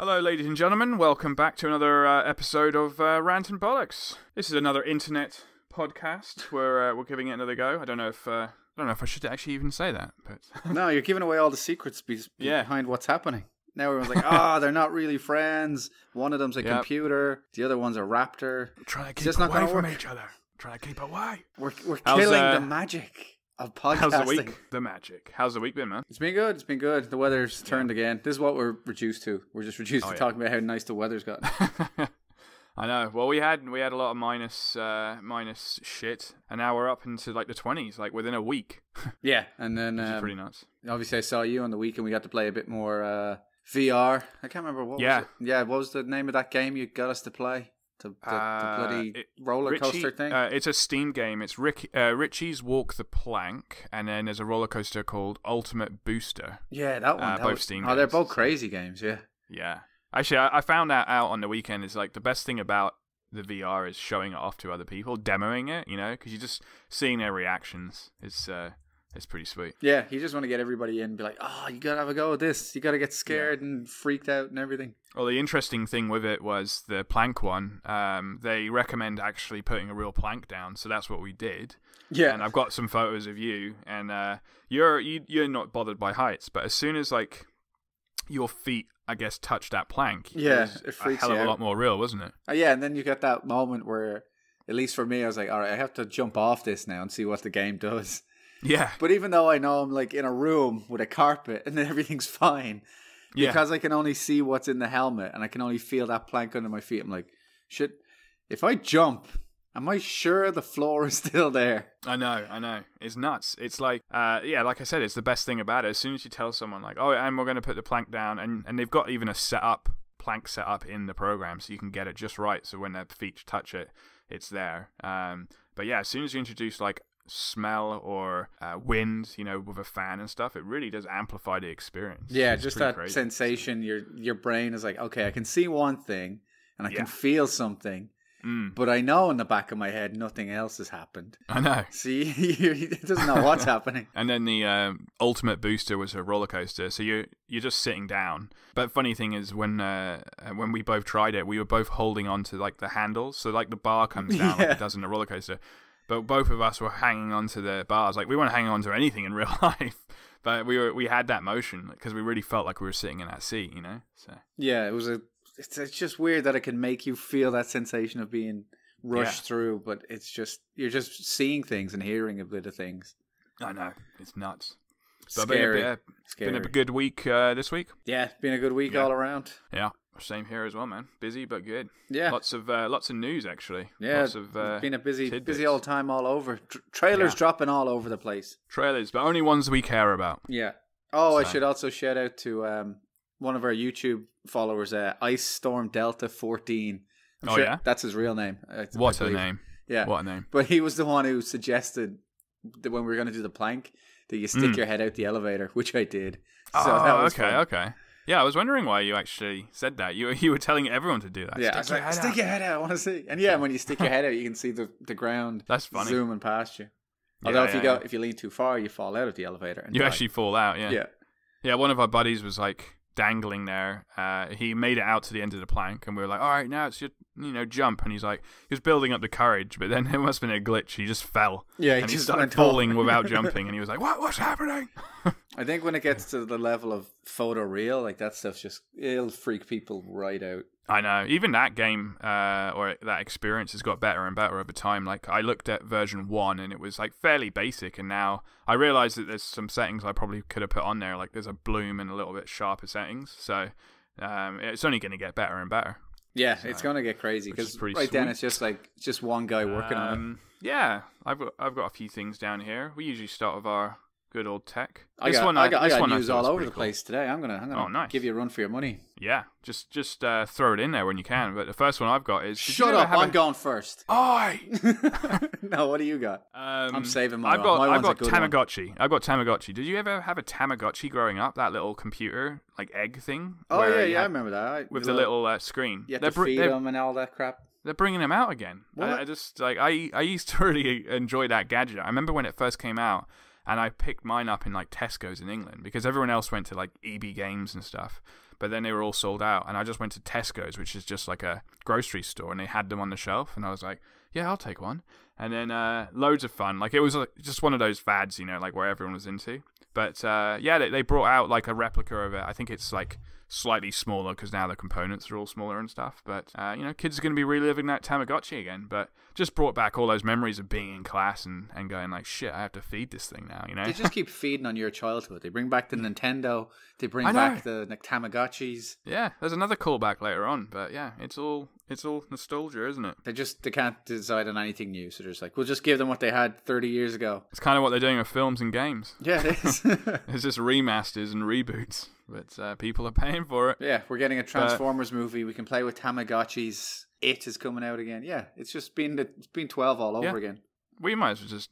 Hello, ladies and gentlemen. Welcome back to another episode of Rant and Bollox. This is another internet podcast where we're giving it another go. I don't know if I should actually even say that, but no, you're giving away all the secrets behind what's happening. Now everyone's like, they're not really friends. One of them's a computer, the other one's a raptor. We're trying to keep away from each other. Trying to keep away. We're killing the magic of podcasting. How's the week? The magic. How's the week been, man? It's been good. It's been good. The weather's turned again. This is what we're reduced to. We're just reduced to talking about how nice the weather's gotten. I know. Well, we had a lot of minus shit, and now we're up into like the 20s, like within a week. Yeah, and then which is pretty nuts. Obviously, I saw you on the weekend. We got to play a bit more VR. I can't remember what. Was it? Yeah. What was the name of that game you got us to play? The bloody roller coaster thing? It's a Steam game. It's Richie's Walk the Plank, and then there's a roller coaster called Ultimate Booster. Yeah, that one. Both Steam games. They're both crazy games, yeah. Yeah. Actually, I found that out on the weekend. Is like the best thing about the VR is showing it off to other people, demoing it, because you're just seeing their reactions. It's pretty sweet. Yeah, you just want to get everybody in and be like, you got to have a go at this. You got to get scared and freaked out and everything. Well, the interesting thing with it was the plank one. They recommend actually putting a real plank down, so that's what we did. Yeah. And I've got some photos of you, and you're not bothered by heights, but as soon as like your feet, I guess, touched that plank, it freaks a hell you of a out. lot more real, wasn't it? Yeah, and then you got that moment where, at least for me, I was like, all right, I have to jump off this now and see what the game does. Yeah. But even though I know I'm like in a room with a carpet and then everything's fine, because I can only see what's in the helmet and I can only feel that plank under my feet, I'm like, shit, if I jump, am I sure the floor is still there? I know. It's nuts. It's like, like I said, it's the best thing about it. As soon as you tell someone like, and we're going to put the plank down, and they've got even a plank set up in the program so you can get it just right. So when their feet touch it, it's there. But yeah, as soon as you introduce like smell or wind, with a fan and stuff, it really does amplify the experience. Yeah, just that crazy sensation. Your brain is like, okay, I can see one thing and I can feel something, but I know in the back of my head nothing else has happened. I know. See, it doesn't know what's happening. And then the Ultimate Booster was a roller coaster, so you're just sitting down. But funny thing is, when we both tried it, we were both holding on to like the handles, so like the bar comes down like it does in a roller coaster. But both of us were hanging onto the bars. Like, we weren't hanging onto anything in real life. But we had that motion because we really felt like we were sitting in that seat, So yeah, it's just weird that it can make you feel that sensation of being rushed through. But it's just, you're just seeing things and hearing a bit of things. I know. It's nuts. Scary. Been a good week this week. Yeah, it's been a good week all around. Yeah. Same here as well, man. Busy but good. Yeah, lots of news actually. Yeah, lots of, it's been a busy old time all over. Trailers dropping all over the place. Trailers, but only ones we care about. Yeah. I should also shout out to one of our YouTube followers, Ice Storm Delta 14. I'm sure that's his real name. What a name! Yeah, what a name! But he was the one who suggested that when we were going to do the plank, that you stick your head out the elevator, which I did. So that was fun. Okay. Yeah, I was wondering why you actually said that. You were telling everyone to do that. Yeah, stick your head out. I want to see. And when you stick your head out, you can see the ground. That's funny. Zooming past you. Although if you lean too far, you fall out of the elevator. And you actually fall out. Yeah. Yeah. One of our buddies was like dangling there. He made it out to the end of the plank, and we were like, "All right, now it's your jump." And he was building up the courage, but then there must have been a glitch. He just fell. Yeah, and he started falling without jumping, and he was like, "What's happening?" I think when it gets to the level of photo real, like that stuff, it'll freak people right out. I know. Even that game or that experience has got better and better over time. Like, I looked at version 1 and it was like fairly basic, and now I realize that there's some settings I probably could have put on there. Like, there's a bloom and a little bit sharper settings. So it's only going to get better and better. Yeah, it's going to get crazy because then it's just one guy working on it. Yeah, I've got a few things down here. We usually start with our good old tech. I got news all over the place today. I'm gonna give you a run for your money. Yeah, just throw it in there when you can. But the first one I've got is... Shut up, I'm going first. Oi! No, what do you got? I'm saving my I've got Tamagotchi. I've got Tamagotchi. Did you ever have a Tamagotchi growing up? That little computer, like egg thing? Oh, yeah, I remember that. With the little screen. You have to feed them and all that crap. They're bringing them out again. I just, like, I used to really enjoy that gadget. I remember when it first came out, and I picked mine up in like Tesco's in England because everyone else went to like EB Games and stuff. but then they were all sold out. And I just went to Tesco's, which is just like a grocery store, and they had them on the shelf. And I was like, yeah, I'll take one. And then loads of fun. Like, it was just one of those fads, you know, like where everyone was into. But yeah, they brought out like a replica of it. I think it's like slightly smaller because now the components are all smaller and stuff. But you know, kids are going to be reliving that Tamagotchi again. But just brought back all those memories of being in class and going like, shit, I have to feed this thing now. You know, they just keep feeding on your childhood. They bring back the Nintendo. They bring back the Tamagotchis. Yeah, there's another callback later on. But yeah, it's all nostalgia, isn't it? They can't decide on anything new, so they're just like, we'll just give them what they had 30 years ago. It's kind of what they're doing with films and games. Yeah, it is. It's just remasters and reboots, but people are paying for it. Yeah, we're getting a Transformers movie. We can play with Tamagotchis. It is coming out again. Yeah, it's just been 12 all over again. We might as well just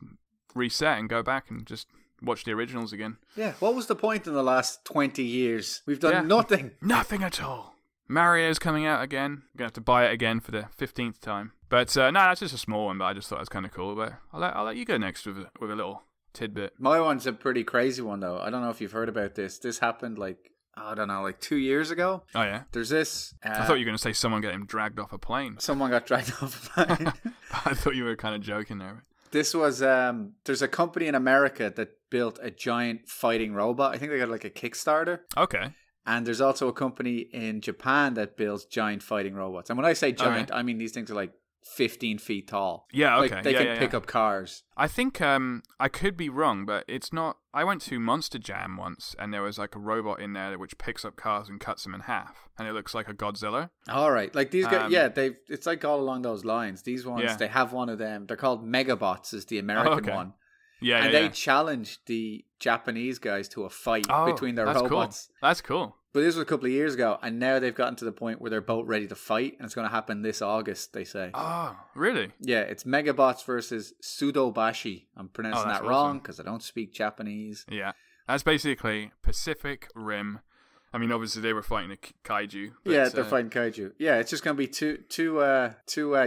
reset and go back and just watch the originals again. Yeah, what was the point in the last 20 years? We've done nothing. Nothing at all. Mario's coming out again. I'm going to have to buy it again for the 15th time. But no, that's just a small one, but I just thought it was kind of cool. But I'll let you go next with a little tidbit. My one's a pretty crazy one, though. I don't know if you've heard about this. This happened like 2 years ago. Oh, yeah? There's this... I thought you were going to say someone getting dragged off a plane. Someone got dragged off a plane. I thought you were kind of joking there. This was... there's a company in America that built a giant fighting robot. I think they got like a Kickstarter. Okay. And there's also a company in Japan that builds giant fighting robots. And when I say giant, I mean these things are like 15 feet tall. Yeah, okay. Like they can pick up cars. I think I could be wrong, but it's not... I went to Monster Jam once, and there was like a robot in there which picks up cars and cuts them in half. And it looks like a Godzilla. All right. Like these guys, it's like all along those lines. These ones, they have one of them. They're called Megabots is the American one. Yeah, and they challenged the Japanese guys to a fight between their robots. Cool. That's cool. But this was a couple of years ago, and now they've gotten to the point where they're both ready to fight, and it's going to happen this August, they say. Oh, really? Yeah, it's Megabots versus Sudobashi. I'm pronouncing that wrong because I don't speak Japanese. Yeah, that's basically Pacific Rim. I mean, obviously they were fighting a kaiju. But, yeah, they're fighting kaiju. Yeah, it's just going to be two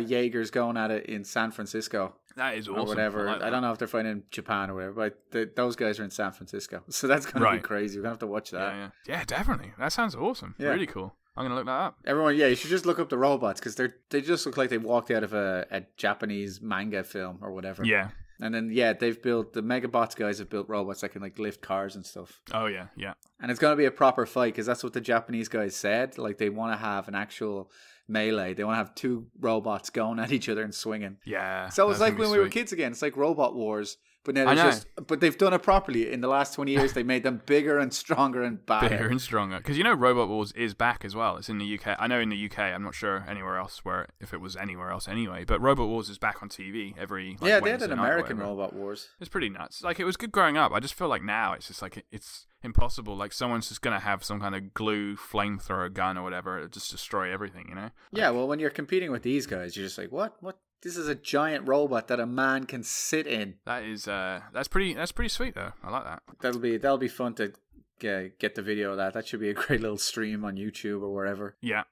Jaegers going at it in San Francisco. That is awesome. Or whatever. I don't know if they're fighting in Japan or whatever, but those guys are in San Francisco. So that's going to be crazy. We're going to have to watch that. Yeah, definitely. That sounds awesome. Yeah. Really cool. I'm going to look that up. Everyone, you should just look up the robots because they just look like they walked out of a Japanese manga film or whatever. Yeah. And then, they've built, the Megabots guys have built robots that can like lift cars and stuff. Oh, yeah, yeah. And it's going to be a proper fight because that's what the Japanese guys said. Like they want to have an actual melee. They want to have two robots going at each other and swinging. Yeah. So it's like when we were kids again. It's like Robot Wars. But now but they've done it properly. In the last 20 years, they made them bigger and stronger and badder. Bigger and stronger. Because you know Robot Wars is back as well. It's in the UK. I know in the UK, I'm not sure anywhere else if it was anywhere else anyway. But Robot Wars is back on TV every they had an American Robot Wars. It's pretty nuts. Like it was good growing up. I just feel like now it's just like it's impossible. Like someone's just going to have some kind of glue flamethrower gun or whatever. It'll just destroy everything, you know? Yeah, well, when you're competing with these guys, you're just like, what? This is a giant robot that a man can sit in. That is that's pretty sweet though. I like that. That'll be fun to get the video of that. That should be a great little stream on YouTube or wherever. Yeah,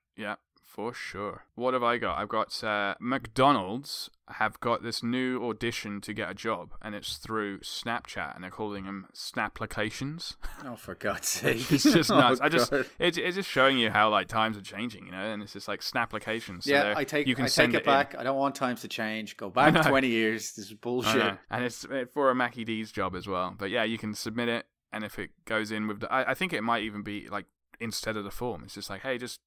for sure. What have I got? I've got McDonald's have got this new audition to get a job, and it's through Snapchat, and they're calling them Snapplications. Oh, for God's sake! It's just nuts. It's just showing you how like times are changing, you know. And it's just like Snapplications. So I take it back. I don't want times to change. Go back 20 years. This is bullshit. And it's for a Mackie D's job as well. But yeah, you can submit it, and if it goes in with I think it might even be like instead of the form, it's just like, hey, just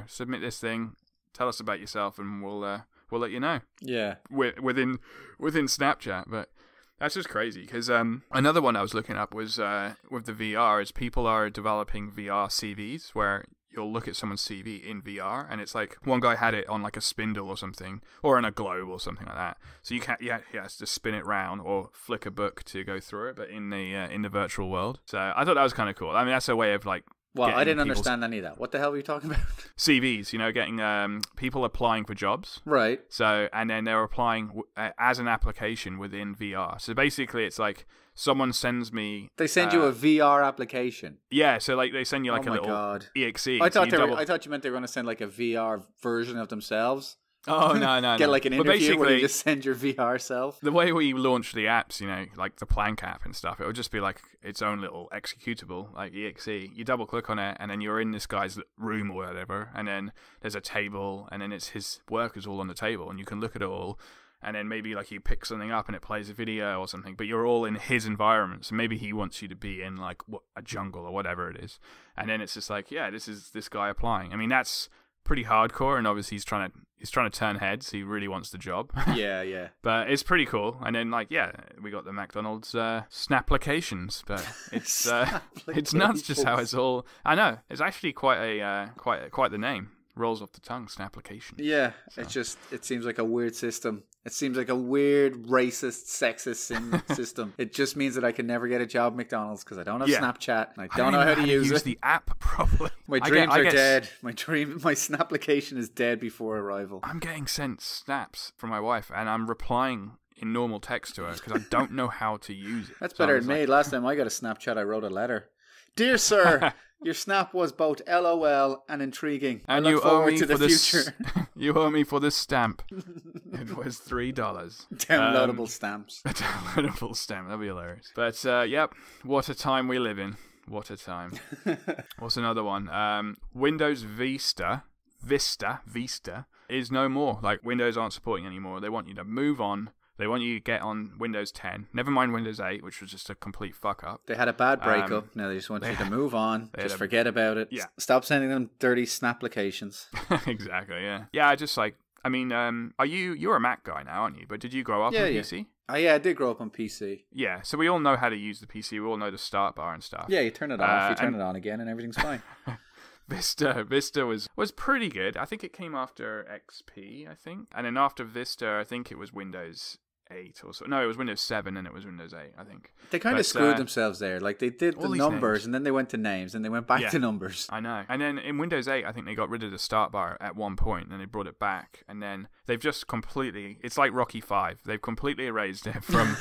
submit this thing, tell us about yourself, and we'll let you know. Yeah, within Snapchat. But that's just crazy because another one I was looking up was with the VR is people are developing VR CVs where you'll look at someone's CV in VR, and it's like one guy had it on like a spindle or something, or in a globe or something like that. So you can't, he has to spin it round or flick a book to go through it, but in the virtual world. So I thought that was kind of cool. I mean, that's a way of like. Well, I didn't understand any of that. What the hell were you talking about? CVs, getting people applying for jobs. Right. So, and then they're applying as an application within VR. So basically, it's like someone sends me. They send you a VR application. Yeah. So like they send you like a little EXE. I thought you meant they were going to send like a VR version of themselves. Oh, no. Get like an But interview where basically, you just send your VR self. the way we launch the apps, like the Plank app and stuff, it would just be like its own little executable, like exe. You double click on it, and then you're in this guy's room or whatever, and then there's a table, and then it's his work is all on the table, and you can look at it all. And then maybe like you pick something up and it plays a video or something, but you're all in his environment. So maybe he wants you to be in like a jungle or whatever it is. And then it's just like, yeah, this is this guy applying. I mean, that's pretty hardcore, and obviously he's trying to turn heads. He really wants the job. Yeah. But it's pretty cool. And then like, yeah, we got the McDonald's Snapplications, but it's it's nuts just how it's all. I know it's actually quite the name. Rolls off the tongue, Snapplication. Yeah, so. It seems like a weird system. It seems like a weird, racist, sexist system. It just means that I can never get a job at McDonald's because I don't have Snapchat and I don't know how to use it. The app properly. My dreams are dead. My Snapplication is dead before arrival. I'm getting sent snaps from my wife and I'm replying in normal text to her because I don't know how to use it. That's better than me. Last time I got a Snapchat, I wrote a letter. Dear sir, your snap was both LOL and intriguing. And I look forward to the future. You owe me for this stamp. It was $3. Downloadable stamps. A downloadable stamp. That'd be hilarious. But yep, what a time we live in. What a time. What's another one? Windows Vista is no more. Like Windows aren't supporting anymore. They want you to move on. They want you to get on Windows 10. Never mind Windows 8, which was just a complete fuck up. They had a bad breakup. Now they just want you to move on. Just forget about it. Yeah. Stop sending them dirty Snapplications. Exactly, yeah. Yeah, you're a Mac guy now, aren't you? But did you grow up on PC? Yeah, I did grow up on PC. Yeah, so we all know how to use the PC. We all know the start bar and stuff. Yeah, you turn it off, you turn it on again, and everything's fine. Vista was pretty good. I think it came after XP, I think. And then after Vista, I think it was Windows 8 or so. No, it was Windows 7 and it was Windows 8, I think. They kind of screwed themselves there. Like they did the numbers and then they went to names and they went back to numbers. I know. And then in Windows 8, I think they got rid of the start bar at one point and then they brought it back. And then they've just completely, it's like Rocky 5. They've completely erased it from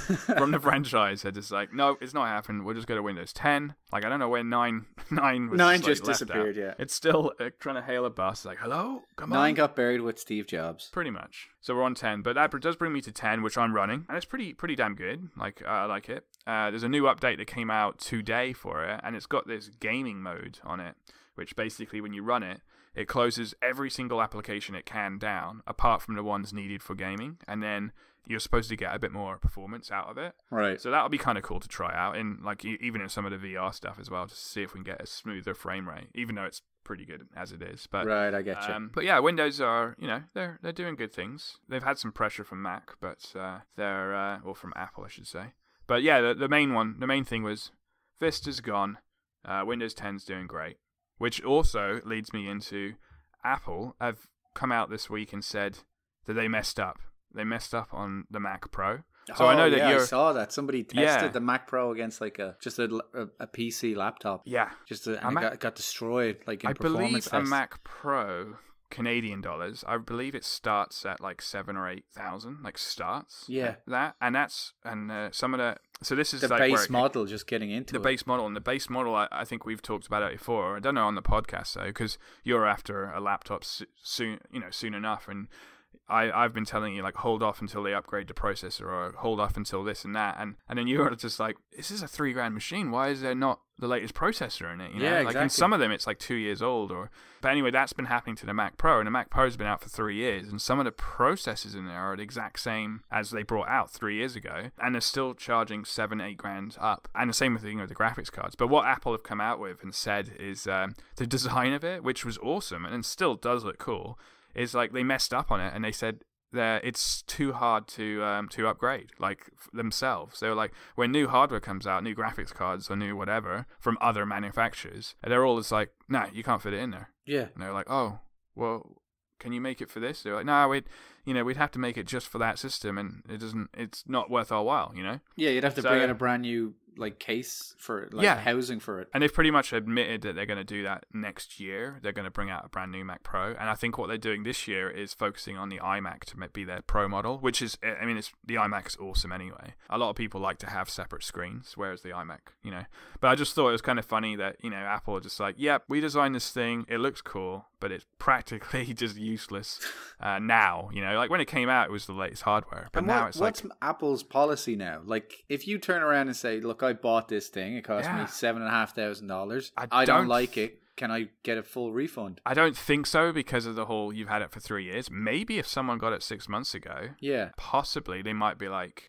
the franchise. They're just like, no, it's not happening. We'll just go to Windows 10. Like, I don't know when 9 was 9 just disappeared, yeah. It's still trying to hail a bus. Like, hello? Come on. 9 got buried with Steve Jobs. Pretty much. So we're on 10, but that does bring me to 10, which I'm running, and it's pretty damn good. Like, I like it. There's a new update that came out today for it, and it's got this gaming mode on it, which basically when you run it, it closes every single application it can down, apart from the ones needed for gaming, and then you're supposed to get a bit more performance out of it. Right. So that'll be kind of cool to try out, in like even in some of the VR stuff as well, just to see if we can get a smoother frame rate, even though it's pretty good as it is. But right, I get you. But yeah, Windows are, they're doing good things. They've had some pressure from Mac, but they're or from Apple, I should say. But yeah, the main thing was Vista's gone. Windows 10's doing great, which also leads me into Apple have come out this week and said that they messed up. They messed up on the Mac Pro. So I know that I saw that somebody tested the Mac Pro against like a PC laptop. Yeah, it got destroyed. Like in performance test. A Mac Pro Canadian dollars. I believe it starts at like 7,000 or 8,000. Like starts. Yeah, some of the. So this is the like base model. Just getting into the base model, and the base model. I think we've talked about it before. I don't know on the podcast though, because you're after a laptop soon enough and. I've been telling you, like, hold off until they upgrade the processor or hold off until this and that. And then you're just like, this is a $3,000 machine. Why is there not the latest processor in it? Yeah, exactly. Like, in some of them, it's like 2 years old. But anyway, that's been happening to the Mac Pro. And the Mac Pro's been out for 3 years. And some of the processors in there are the exact same as they brought out 3 years ago. And they're still charging $7,000-8,000 up. And the same thing with the graphics cards. But what Apple have come out with and said is the design of it, which was awesome and still does look cool, is like they messed up on it and they said that it's too hard to upgrade, like themselves. They were like, when new hardware comes out, new graphics cards or new whatever from other manufacturers, and they're all just like, nah, you can't fit it in there. Yeah. And they're like, oh, well, can you make it for this? They're like, no, we'd have to make it just for that system, and it's not worth our while, Yeah, you'd have to bring in a brand new case for housing for it. And they've pretty much admitted that they're going to do that next year. They're going to bring out a brand new Mac Pro, and I think what they're doing this year is focusing on the iMac to be their Pro model, which is, the iMac is awesome anyway. A lot of people like to have separate screens, whereas the iMac, But I just thought it was kind of funny that, Apple are just like, yep, we designed this thing, it looks cool, but it's practically just useless now. You know, like when it came out, it was the latest hardware, but now it's what's Apple's policy now? Like, if you turn around and say, "Look, I bought this thing. It cost me $7,500. I don't like it. Can I get a full refund?" I don't think so, because of the whole you've had it for 3 years. Maybe if someone got it 6 months ago, possibly they might be like,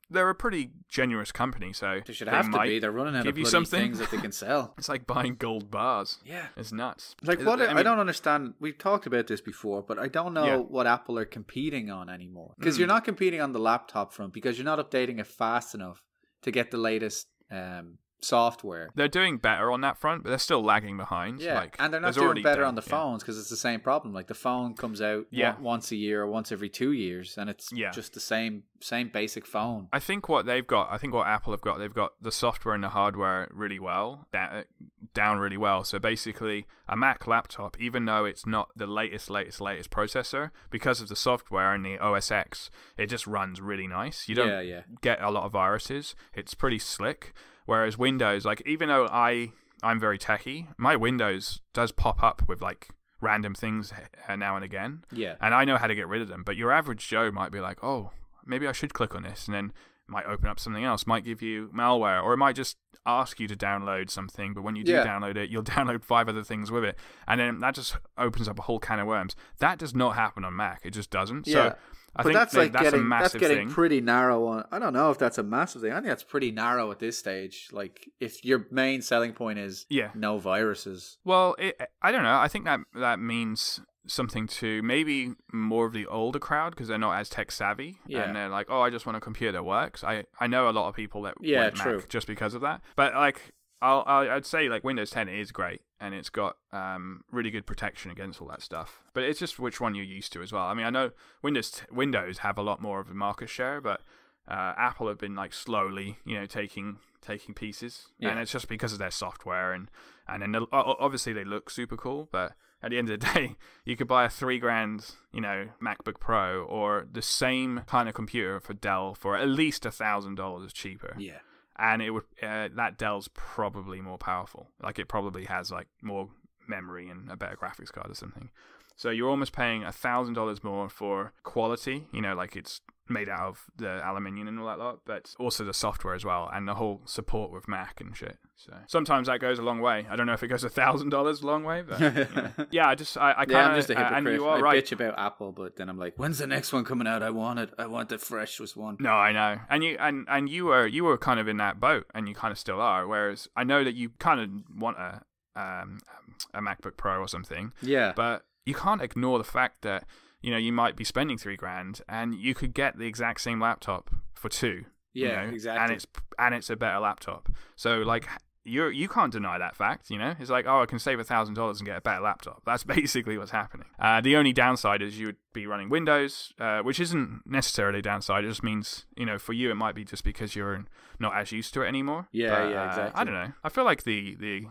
they're a pretty generous company, so they should have to be. They're running out of bloody things that they can sell. It's like buying gold bars. Yeah, it's nuts. Like I don't understand. We've talked about this before, but I don't know what Apple are competing on anymore. Because you're not competing on the laptop front, because you're not updating it fast enough to get the latest software. They're doing better on that front, but they're still lagging behind. Yeah, and they're not doing better on the phones, because it's the same problem. Like, the phone comes out once a year or once every 2 years, and it's just the same basic phone. I think what Apple have got, they've got the software and the hardware really well, down really well. So basically, a Mac laptop, even though it's not the latest processor, because of the software and the OS X, it just runs really nice. You don't get a lot of viruses. It's pretty slick. Whereas Windows, like, even though I'm very techie, my Windows does pop up with like random things now and again. Yeah. And I know how to get rid of them. But your average Joe might be like, oh, maybe I should click on this, and then might open up something else, might give you malware, or it might just ask you to download something. But when you do download it, you'll download 5 other things with it, and then that just opens up a whole can of worms. That does not happen on Mac. It just doesn't. Yeah. So I think that's a massive that's getting thing. Pretty narrow on. I don't know if that's a massive thing. I think that's pretty narrow at this stage. Like, if your main selling point is no viruses. Well, I don't know. I think that means something to maybe more of the older crowd, because they're not as tech savvy, and they're like, oh, I just want a computer that works. I know a lot of people that went Mac just because of that. But like, I'd say like Windows 10 is great, and it's got really good protection against all that stuff. But it's just which one you're used to as well. I mean, I know Windows have a lot more of a market share, but Apple have been like slowly, taking pieces, and it's just because of their software, and then obviously they look super cool, but at the end of the day, you could buy a $3,000, MacBook Pro, or the same kind of computer for Dell for at least $1,000 cheaper. Yeah. And it would that Dell's probably more powerful. Like, it probably has like more memory and a better graphics card or something. So you're almost paying $1,000 more for quality. Like, it's made out of the aluminium and all that lot, but also the software as well, and the whole support with Mac and shit. So sometimes that goes a long way. I don't know if it goes $1,000 a long way, but I kind of I'm just a hypocrite. And you are I right. bitch about Apple, but then I'm like, when's the next one coming out? I want it. I want the freshest one. No, I know. And you were kind of in that boat, and you kind of still are. Whereas I know that you kind of want a MacBook Pro or something. Yeah. But you can't ignore the fact that you might be spending $3,000, and you could get the exact same laptop for $2,000. Yeah, exactly. And it's a better laptop. So like, you can't deny that fact. It's like, oh, I can save $1,000 and get a better laptop. That's basically what's happening. The only downside is you would be running Windows, which isn't necessarily a downside. It just means for you it might be just because you're not as used to it anymore. Yeah, exactly. I don't know. I feel like the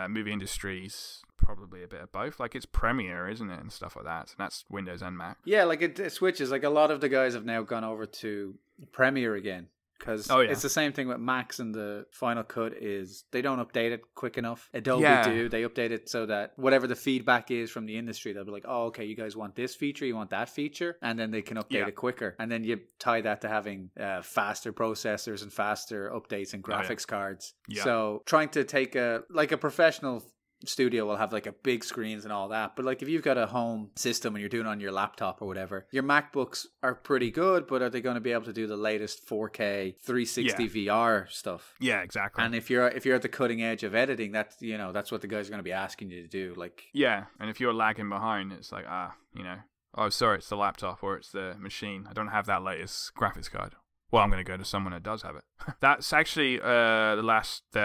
movie industry's probably a bit of both. Like, it's Premiere, isn't it, and stuff like that. So that's Windows and Mac. Yeah, like it switches. Like, a lot of the guys have now gone over to Premiere again, because it's the same thing with Macs, and the Final Cut is they don't update it quick enough. Adobe do. They update it so that whatever the feedback is from the industry, they'll be like, oh, okay, you guys want this feature, you want that feature, and then they can update it quicker. And then you tie that to having faster processors and faster updates and graphics cards. Yeah. So trying to take a professional studio will have like a big screens and all that, but like, if you've got a home system and you're doing it on your laptop or whatever, your MacBooks are pretty good, but are they going to be able to do the latest 4K 360 VR stuff? Yeah, exactly. And if you're at the cutting edge of editing, that's that's what the guys are going to be asking you to do. Like, and if you're lagging behind, it's like, oh, sorry, it's the laptop or it's the machine. I don't have that latest graphics card. Well, I'm going to go to someone that does have it. That's actually the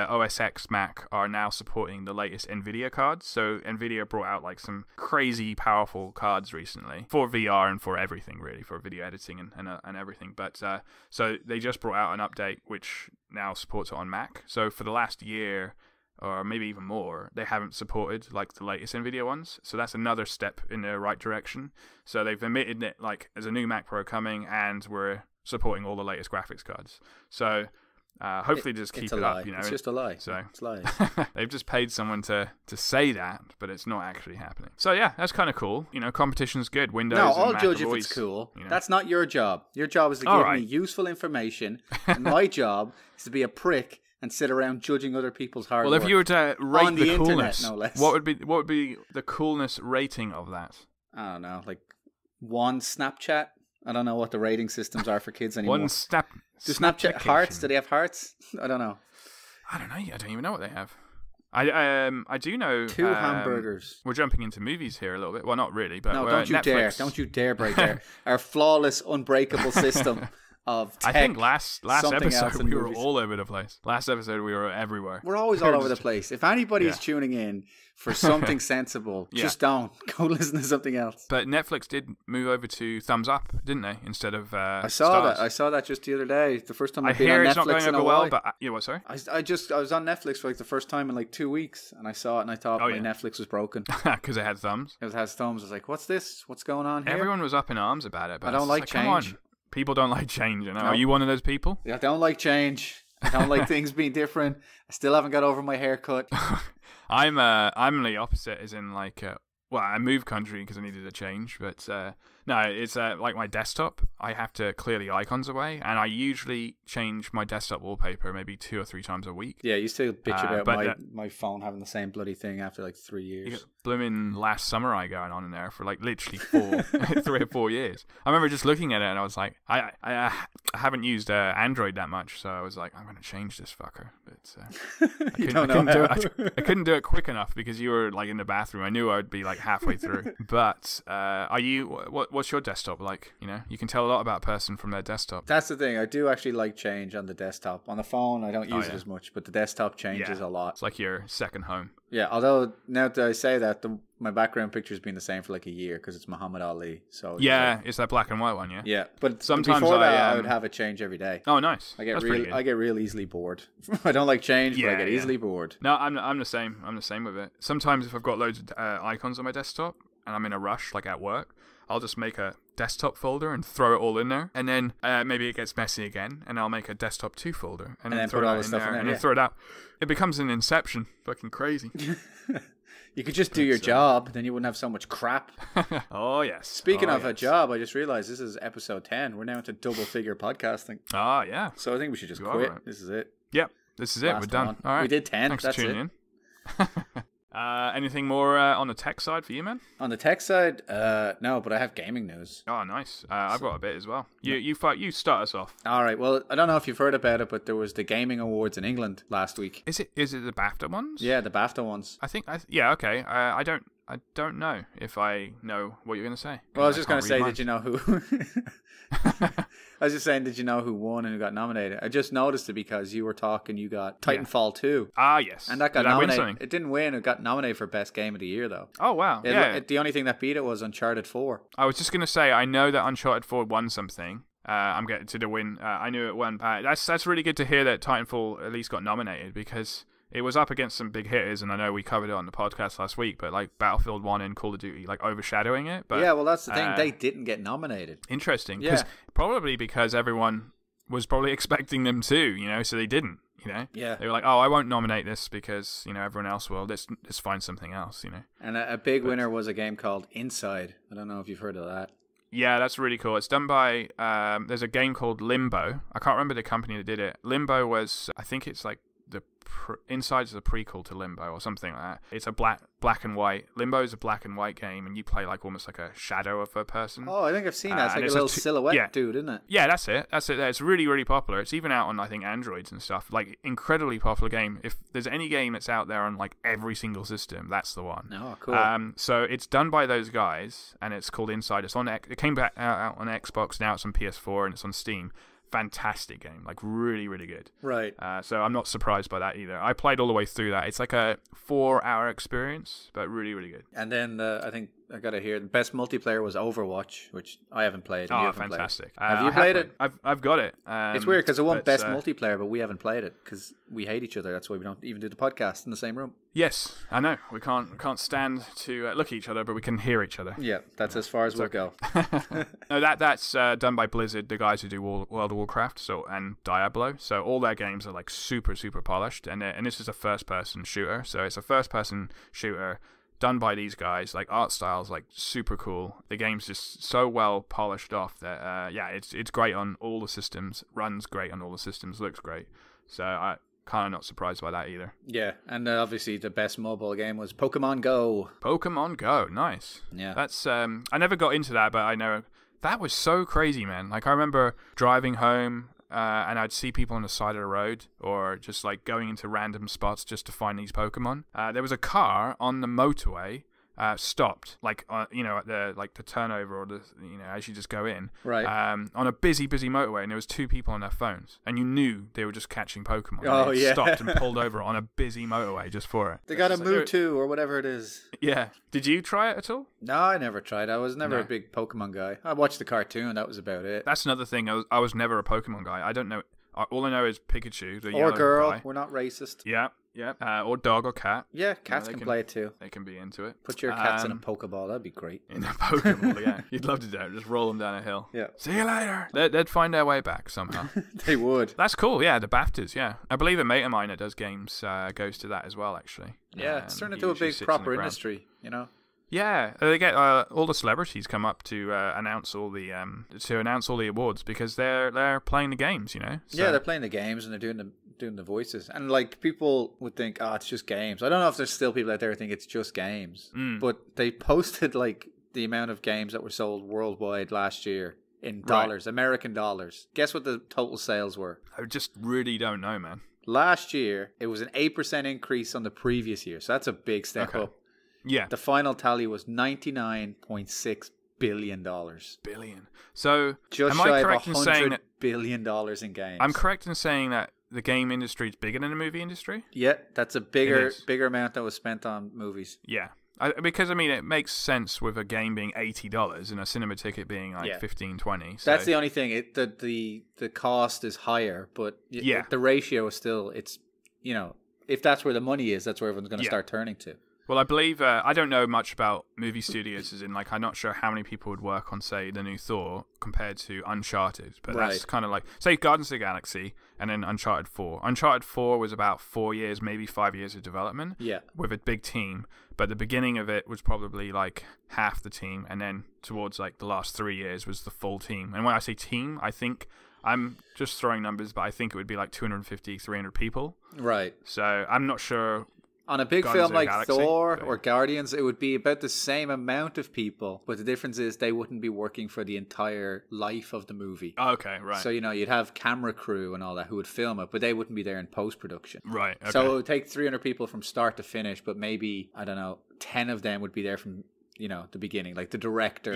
OS X Mac are now supporting the latest NVIDIA cards. So NVIDIA brought out like some crazy powerful cards recently for VR and for everything, really, for video editing and everything. But so they just brought out an update which now supports it on Mac. So for the last year, or maybe even more, they haven't supported like the latest NVIDIA ones. So that's another step in the right direction. So they've admitted that like there's a new Mac Pro coming, and we're supporting all the latest graphics cards. So Hopefully just keep it lie. up, you know. It's just a lie. So it's lies. they've just paid someone to say that, but it's not actually happening. So yeah, that's kind of cool. You know, competition's good. Windows. No, and I'll Mac judge if always, it's cool. you know. That's not your job. Your job is to give me useful information, and my job is to be a prick and sit around judging other people's hard work. Well, if you were to rate the coolness, internet, no less. what would be the coolness rating of that? I don't know, like 1 Snapchat. I don't know what the rating systems are for kids anymore. One snap. Do Snapchat hearts? Do they have hearts? I don't know. I don't know. I don't even know what they have. I do know 2 hamburgers. We're jumping into movies here a little bit. Well, not really, but no, don't you Netflix. dare! Don't you dare break our flawless, unbreakable system of tech. I think last episode we were movies. all over the place. Last episode we were everywhere. We're always all over the place. If anybody's tuning in for something sensible, just don't go listen to something else. But Netflix did move over to thumbs up, didn't they? Instead of I saw stars. that. I saw that just the other day. The first time I I've been hear on it's Netflix not going in a over while. well, but you know what? Sorry. I was on Netflix for like the first time in like 2 weeks, and I saw it, and I thought my Netflix was broken because it had thumbs. It has thumbs. I was like, "What's this? What's going on here?" Everyone was up in arms about it. But I don't like change. Come on. People don't like change, you know. No. Are you one of those people? Yeah, I don't like change. I don't like things being different. I still haven't got over my haircut. I'm the opposite, as in like, well, I moved country because I needed a change, but no, it's like my desktop. I have to clear the icons away, and I usually change my desktop wallpaper maybe 2 or 3 times a week. Yeah, you still bitch about my phone having the same bloody thing after like 3 years. You got blooming Last Samurai going on in there for like literally 3 or 4 years. I remember just looking at it and I was like, I haven't used Android that much, so I was like, I'm going to change this fucker. But I couldn't do it quick enough because you were like in the bathroom. I knew I would be like halfway through. But are you? What's your desktop like? You know, you can tell a lot about a person from their desktop. That's the thing. I do actually like change on the desktop. On the phone, I don't use it as much, but the desktop changes a lot. It's like your second home. Yeah, although now that I say that, my background picture's been the same for like a year because it's Muhammad Ali. So it's that black and white one. Yeah, but sometimes before that, I would have it change every day. Oh, nice. I get real easily bored. I don't like change, but I get easily bored. No, I'm the same. I'm the same with it. Sometimes if I've got loads of icons on my desktop and I'm in a rush, like at work, I'll just make a desktop folder and throw it all in there, and then maybe it gets messy again, and I'll make a desktop 2 folder and then throw it in there, and then throw it out. It becomes an Inception, fucking crazy. You could just do your job, then you wouldn't have so much crap. Oh yes. Speaking of a job, I just realized this is episode 10. We're now into double-figure podcasting. Oh yeah. So I think we should just quit. Right. This is it. Yep, this is it. We're done. All right. We did 10. Thanks That's for tuning in. Anything more on the tech side for you, man? On the tech side, no, but I have gaming news. Oh, nice. I've got a bit as well. You start us off. All right. Well, I don't know if you've heard about it, but there was the Gaming Awards in England last week. Is it the BAFTA ones? Yeah, the BAFTA ones. I think. Yeah. Okay. I don't know if I know what you're going to say. Well, I was just going to say, did you know who? I was just saying, did you know who won and who got nominated? I just noticed it because you were talking. You got Titanfall 2. Ah, yes. And that got nominated. It didn't win. It got nominated for Best Game of the Year, though. Oh, wow. The only thing that beat it was Uncharted 4. I was just going to say, I know that Uncharted 4 won something. I'm getting to the win. I knew it won. That's really good to hear that Titanfall at least got nominated, because it was up against some big hitters, and I know we covered it on the podcast last week, but like Battlefield 1 and Call of Duty, like overshadowing it. But yeah, well, that's the thing. They didn't get nominated. Interesting. Probably because everyone was probably expecting them to, you know, so they didn't, you know. Yeah. They were like, oh, I won't nominate this because, you know, everyone else will. Let's find something else, you know. And a big winner was a game called Inside. I don't know if you've heard of that. Yeah, that's really cool. It's done by, there's a game called Limbo. I can't remember the company that did it. Limbo was, I think it's like, Inside is a prequel to Limbo or something like that. It's a black and white. Limbo is a black and white game, and you play like almost like a shadow of a person. Oh, I think I've seen that. It's like a little silhouette dude, isn't it? Yeah, that's it. It's really, really popular. It's even out on, I think, Androids and stuff. Like, incredibly popular game. If there's any game that's out there on like every single system, that's the one. Oh, cool. So it's done by those guys, and it's called Inside. It's on. It came back out on Xbox. Now it's on PS4 and it's on Steam. Fantastic game, like really, really good. Right. So I'm not surprised by that either. I played all the way through that. It's like a 4-hour experience, but really, really good. And then I think I gotta hear. The best multiplayer was Overwatch, which I haven't played. And you haven't fantastic! Have you played it? I've got it. It's weird because it won best multiplayer, but we haven't played it because we hate each other. That's why we don't even do the podcast in the same room. Yes, I know. We can't stand to look at each other, but we can hear each other. Yeah, that's as far as we'll go. No, that's done by Blizzard, the guys who do World of Warcraft, and Diablo. So all their games are like super polished, and this is a first-person shooter. So it's a first-person shooter done by these guys. Like art styles, like super cool. The game's just so well polished off that it's great on all the systems. Runs great on all the systems. Looks great. So I kind of not surprised by that either. Yeah, and obviously the best mobile game was Pokemon Go. Pokemon Go, nice. Yeah, that's I never got into that, but I know that was so crazy, man. Like I remember driving home. And I'd see people on the side of the road or just like going into random spots just to find these Pokemon. There was a car on the motorway stopped, like at the turnover or the as you just go in, right? On a busy motorway, and there was two people on their phones, and you knew they were just catching Pokemon. Oh yeah, stopped and pulled over on a busy motorway just for it. They got a Mewtwo or whatever it is. Yeah. Did you try it at all? No, I never tried. I was never a big Pokemon guy. I watched the cartoon. That was about it. That's another thing. I was never a Pokemon guy. I don't know. All I know is Pikachu, the or yellow girl. guy. We're not racist. Yeah. Or dog or cat. Yeah, cats can play it too. They can be into it. Put your cats in a Pokeball. That'd be great. In a Pokeball, yeah. You'd love to do it. Just roll them down a hill. Yeah. See you later. They'd find their way back somehow. They would. That's cool. Yeah, the BAFTAs. Yeah, I believe a mate of mine that does games goes to that as well. Actually. Yeah, it's turned into a big proper industry. Yeah, they get all the celebrities come up to announce all the awards because they're playing the games, So. Yeah, they're playing the games and they're doing the voices. And like people would think, oh, it's just games. I don't know if there's still people out there who think it's just games, but they posted like the amount of games that were sold worldwide last year in dollars, American dollars. Guess what the total sales were? I just really don't know, man. Last year, it was an 8% increase on the previous year, so that's a big step up. Yeah. The final tally was $99.6 billion. Billion. So, just am shy I correct of in saying that $100 billion in games? I'm correct in saying that the game industry is bigger than the movie industry? Yeah, that's a bigger amount that was spent on movies. Yeah. Because it makes sense with a game being $80 and a cinema ticket being like $15, $20. So. That's the only thing. The cost is higher, but the ratio is still, it's, if that's where the money is, that's where everyone's going to start turning to. Well, I believe, I don't know much about movie studios, as in, like, I'm not sure how many people would work on, say, the new Thor compared to Uncharted, but that's kind of like, say, Guardians of the Galaxy and then Uncharted 4. Uncharted 4 was about 4 years, maybe 5 years of development with a big team, but the beginning of it was probably, like, half the team, and then towards, like, the last 3 years was the full team. And when I say team, I think, I'm just throwing numbers, but I think it would be, like, 250, 300 people. Right. So I'm not sure. On a big film like Thor or Guardians, it would be about the same amount of people, but the difference is they wouldn't be working for the entire life of the movie. Okay, right. So, you'd have camera crew and all that who would film it, but they wouldn't be there in post-production. Right, okay. So it would take 300 people from start to finish, but maybe, 10 of them would be there from the beginning, like the director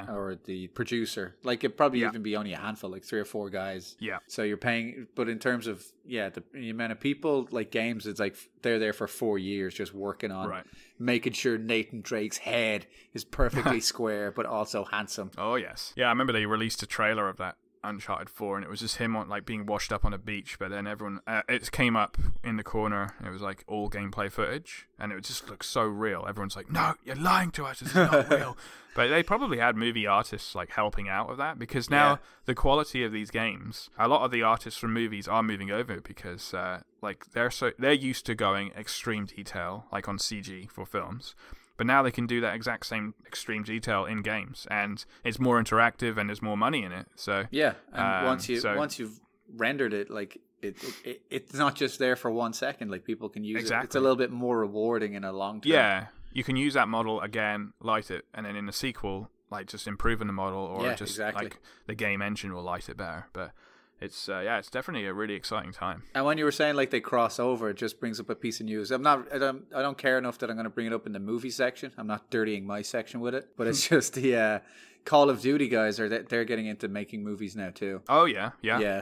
or the producer. Like it'd probably even be only a handful, like 3 or 4 guys. Yeah. So you're paying, but in terms of, the amount of people, like games, it's like they're there for 4 years just working on making sure Nathan Drake's head is perfectly square, but also handsome. Oh, yes. Yeah, I remember they released a trailer of that Uncharted 4 and it was just him on like being washed up on a beach, but then everyone it came up in the corner and it was like all gameplay footage and it would just look so real. Everyone's like, no, you're lying to us, it's not real. But they probably had movie artists like helping out with that because now the quality of these games, a lot of the artists from movies are moving over because like they're used to going extreme detail like on CG for films. But now they can do that exact same extreme detail in games, and it's more interactive, and there's more money in it. So and once you've rendered it, like it's not just there for 1 second. Like people can use it. It's a little bit more rewarding in a long term. Yeah, you can use that model again, light it, and then in the sequel, like just improving the model, or like the game engine will light it better. But it's definitely a really exciting time. And when you were saying like they cross over, it just brings up a piece of news. I don't care enough that I'm going to bring it up in the movie section. I'm not dirtying my section with it, but it's just the Call of Duty guys they're getting into making movies now too. Oh yeah.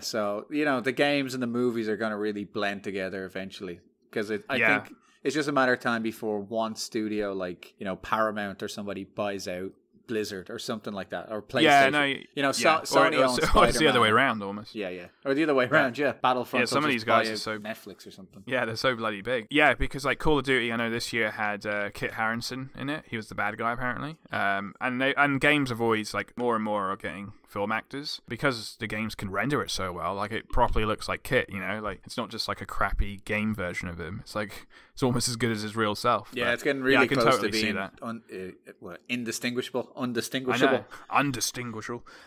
So the games and the movies are going to really blend together eventually. because I think it's just a matter of time before one studio like, you know, Paramount or somebody buys out Blizzard or something like that, or PlayStation. Yeah, no, you know, Sony owns Spider-Man. Or it's the other way around, almost. Yeah. Or the other way around, Battlefront. Yeah, some of these guys are so Netflix or something. Yeah, they're so bloody big. Yeah, because like Call of Duty, I know this year had Kit Harington in it. He was the bad guy apparently. And games have always like more and more are getting film actors because the games can render it so well. Like it properly looks like Kit. You know, like it's not just like a crappy game version of him. It's like it's almost as good as his real self. Yeah, but, it's getting really close totally to being undistinguishable. Undistinguishable.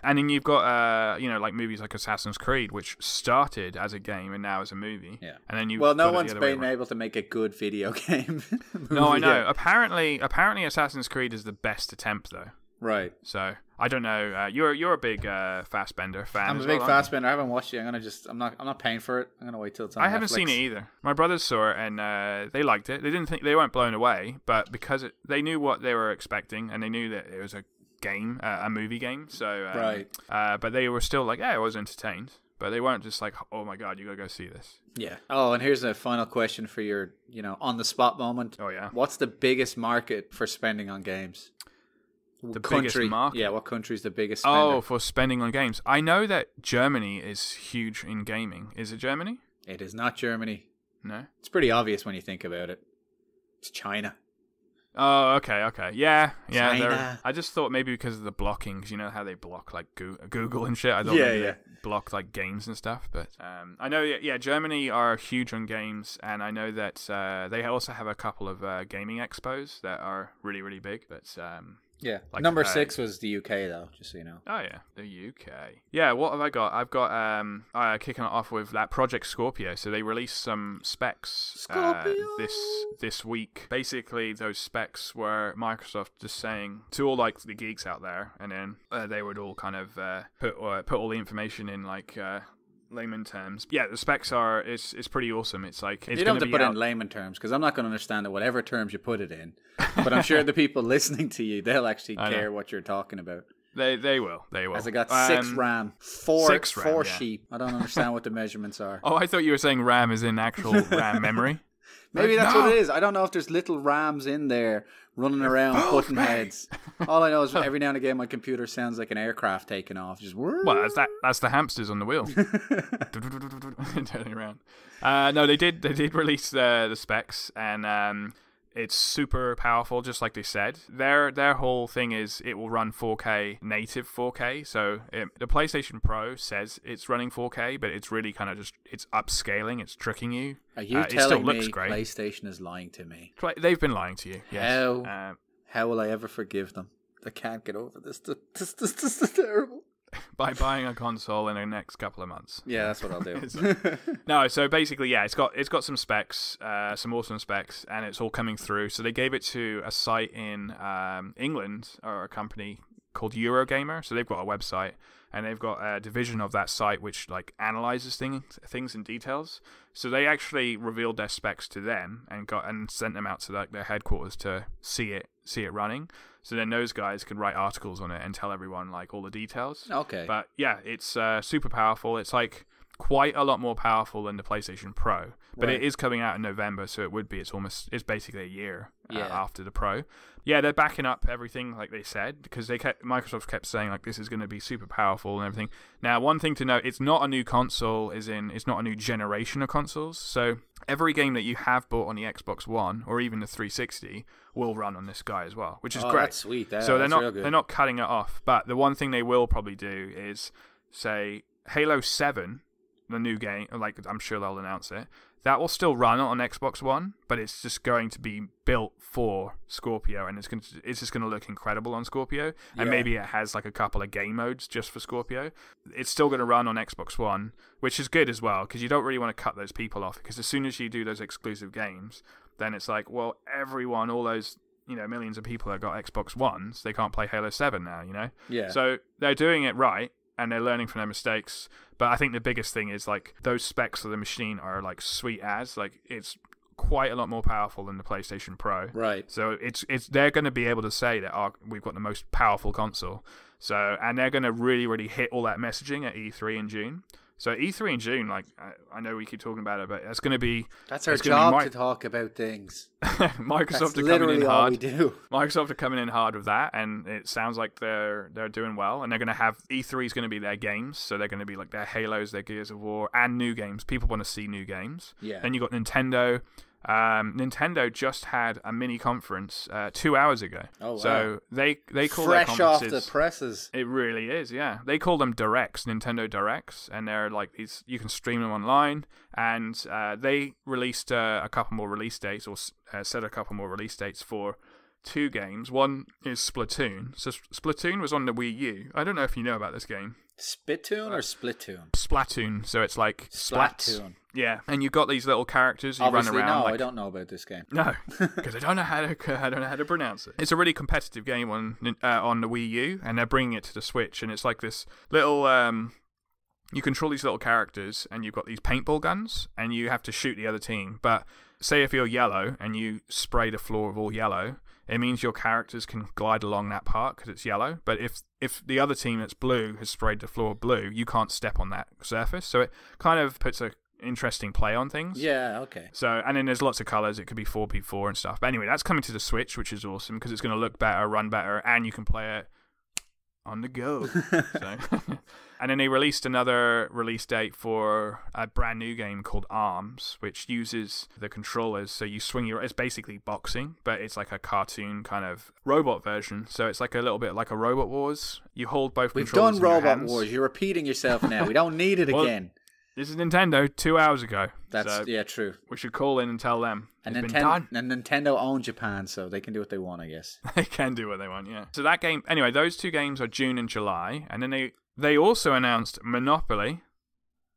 And then you've got you know, like movies like Assassin's Creed, which started as a game and now as a movie. Yeah. And then no one's been able to make a good video game. No, I know. Apparently, Assassin's Creed is the best attempt though. Right. So I don't know. You're a big Fassbender fan. I'm a big Fassbender. I haven't watched it. I'm not paying for it. I'm gonna wait till it's on I Netflix. haven't seen it either. My brothers saw it and they liked it. They weren't blown away, but because they knew what they were expecting and they knew that it was a game, a movie game. So right. But they were still like, yeah, I was entertained. But they weren't just like, oh my god, you gotta go see this. Yeah. Oh, and here's a final question for your, you know, on the spot moment. Oh yeah. What's the biggest market for spending on games? The biggest market? Yeah, what country's the biggest spender? Oh, for spending on games. I know that Germany is huge in gaming. Is it Germany? It is not Germany. No? It's pretty obvious when you think about it. It's China. Oh, okay. Yeah. China. I just thought maybe because of the blocking, because you know how they block like Google and shit. I thought they block like games and stuff. But I know, Germany are huge on games, and I know that they also have a couple of gaming expos that are really, really big. But yeah, like, number 6 was the UK though, just so you know. Oh yeah, the UK. Yeah, what have I got? I've got kicking it off with that Project Scorpio. So they released some specs this week. Basically, those specs were Microsoft just saying to all like the geeks out there, and then they would all kind of put all the information in like layman terms. Yeah, the specs are it's pretty awesome. It's like it's you don't have to put it in layman terms because I'm not going to understand it whatever terms you put it in. But I'm sure the people listening to you, they'll actually care what you're talking about. They will. As I got 6 RAM, 4 sheep. I don't understand what the measurements are. Oh, I thought you were saying RAM is in actual RAM memory. Maybe that's what it is. I don't know if there's little rams in there running around putting heads. All I know is every now and again my computer sounds like an aircraft taking off. Just well, that's the hamsters on the wheel turning around. No, they did release the specs, and it's super powerful, just like they said. Their whole thing is it will run 4K, native 4K. So the PlayStation Pro says it's running 4K, but it's really kind of just it's upscaling. It's tricking you. Are you telling me PlayStation is lying to me? They've been lying to you. Yes. How will I ever forgive them? I can't get over this. This is terrible. By buying a console in the next couple of months. Yeah, that's what I'll do. No, so basically, yeah, it's got some specs, some awesome specs, and it's all coming through. So they gave it to a site in England, or a company called Eurogamer. So they've got a website, and they've got a division of that site which like analyzes things in details. So they actually revealed their specs to them and sent them out to like their headquarters to see it running. So then those guys could write articles on it and tell everyone like all the details. Okay. But yeah, it's super powerful. It's like quite a lot more powerful than the PlayStation Pro. But it is coming out in November, so it's basically a year after the Pro. Yeah, they're backing up everything like they said, because Microsoft kept saying like this is going to be super powerful and everything. Now, one thing to note, it's not a new console, it's not a new generation of consoles. So every game that you have bought on the Xbox One or even the 360 will run on this guy as well, which is great. That's sweet. So they're not cutting it off. But the one thing they will probably do is say Halo 7, the new game, like I'm sure they'll announce it, that will still run on Xbox One, but it's just going to be built for Scorpio, and it's just going to look incredible on Scorpio. And maybe it has like a couple of game modes just for Scorpio. It's still going to run on Xbox One, which is good as well, because you don't really want to cut those people off, because as soon as you do those exclusive games, then it's like, well, everyone, all those millions of people that got Xbox Ones, they can't play Halo 7 now, Yeah. So they're doing it right, and they're learning from their mistakes. But I think the biggest thing is like those specs of the machine are like sweet as, like it's quite a lot more powerful than the PlayStation Pro. Right. So it's they're going to be able to say that we've got the most powerful console. So, and they're going to really, really hit all that messaging at E3 in June. So E3 in June, like I know we keep talking about it, but it's going to be... That's our job to talk about things. Microsoft are coming in hard. Microsoft are coming in hard with that, and it sounds like they're doing well, and they're going to have... E3 is going to be their games, so they're going to be like their Halos, their Gears of War, and new games. People want to see new games. Yeah. Then you got Nintendo. Nintendo just had a mini conference 2 hours ago. Oh, wow. So they call fresh their off conferences, the presses. It really is, yeah. They call them Directs, Nintendo Directs, and they're like these. You can stream them online, and they released a couple more release dates, or set a couple more release dates for 2 games. One is Splatoon. So Splatoon was on the Wii U. I don't know if you know about this game. Spittoon or Splatoon? Splatoon. So it's like Splatoon. Yeah, and you've got these little characters who Obviously, run around. No, like... I don't know about this game. No, because I don't know how to pronounce it. It's a really competitive game on the Wii U, and they're bringing it to the Switch, and it's like this little. You control these little characters, and you've got these paintball guns, and you have to shoot the other team. But say if you're yellow and you spray the floor with all yellow, it means your characters can glide along that part because it's yellow. But if the other team that's blue has sprayed the floor blue, you can't step on that surface. So it kind of puts a interesting play on things. Yeah, okay. So, and then there's lots of colors. It could be 4v4 and stuff. But anyway, that's coming to the Switch, which is awesome because it's going to look better, run better, and you can play it on the go. So. And then they released another release date for a brand new game called Arms, which uses the controllers. So you swing it's basically boxing, but it's like a cartoon kind of robot version. So it's like a little bit like a Robot Wars. You hold both controllers in your hands. We've done Robot Wars. You're repeating yourself now. We don't need it again. This is Nintendo 2 hours ago. Yeah, true. We should call in and tell them. And Nintendo own Japan, so they can do what they want, I guess. They can do what they want, yeah. So that game, anyway, those 2 games are June and July, and then they also announced Monopoly.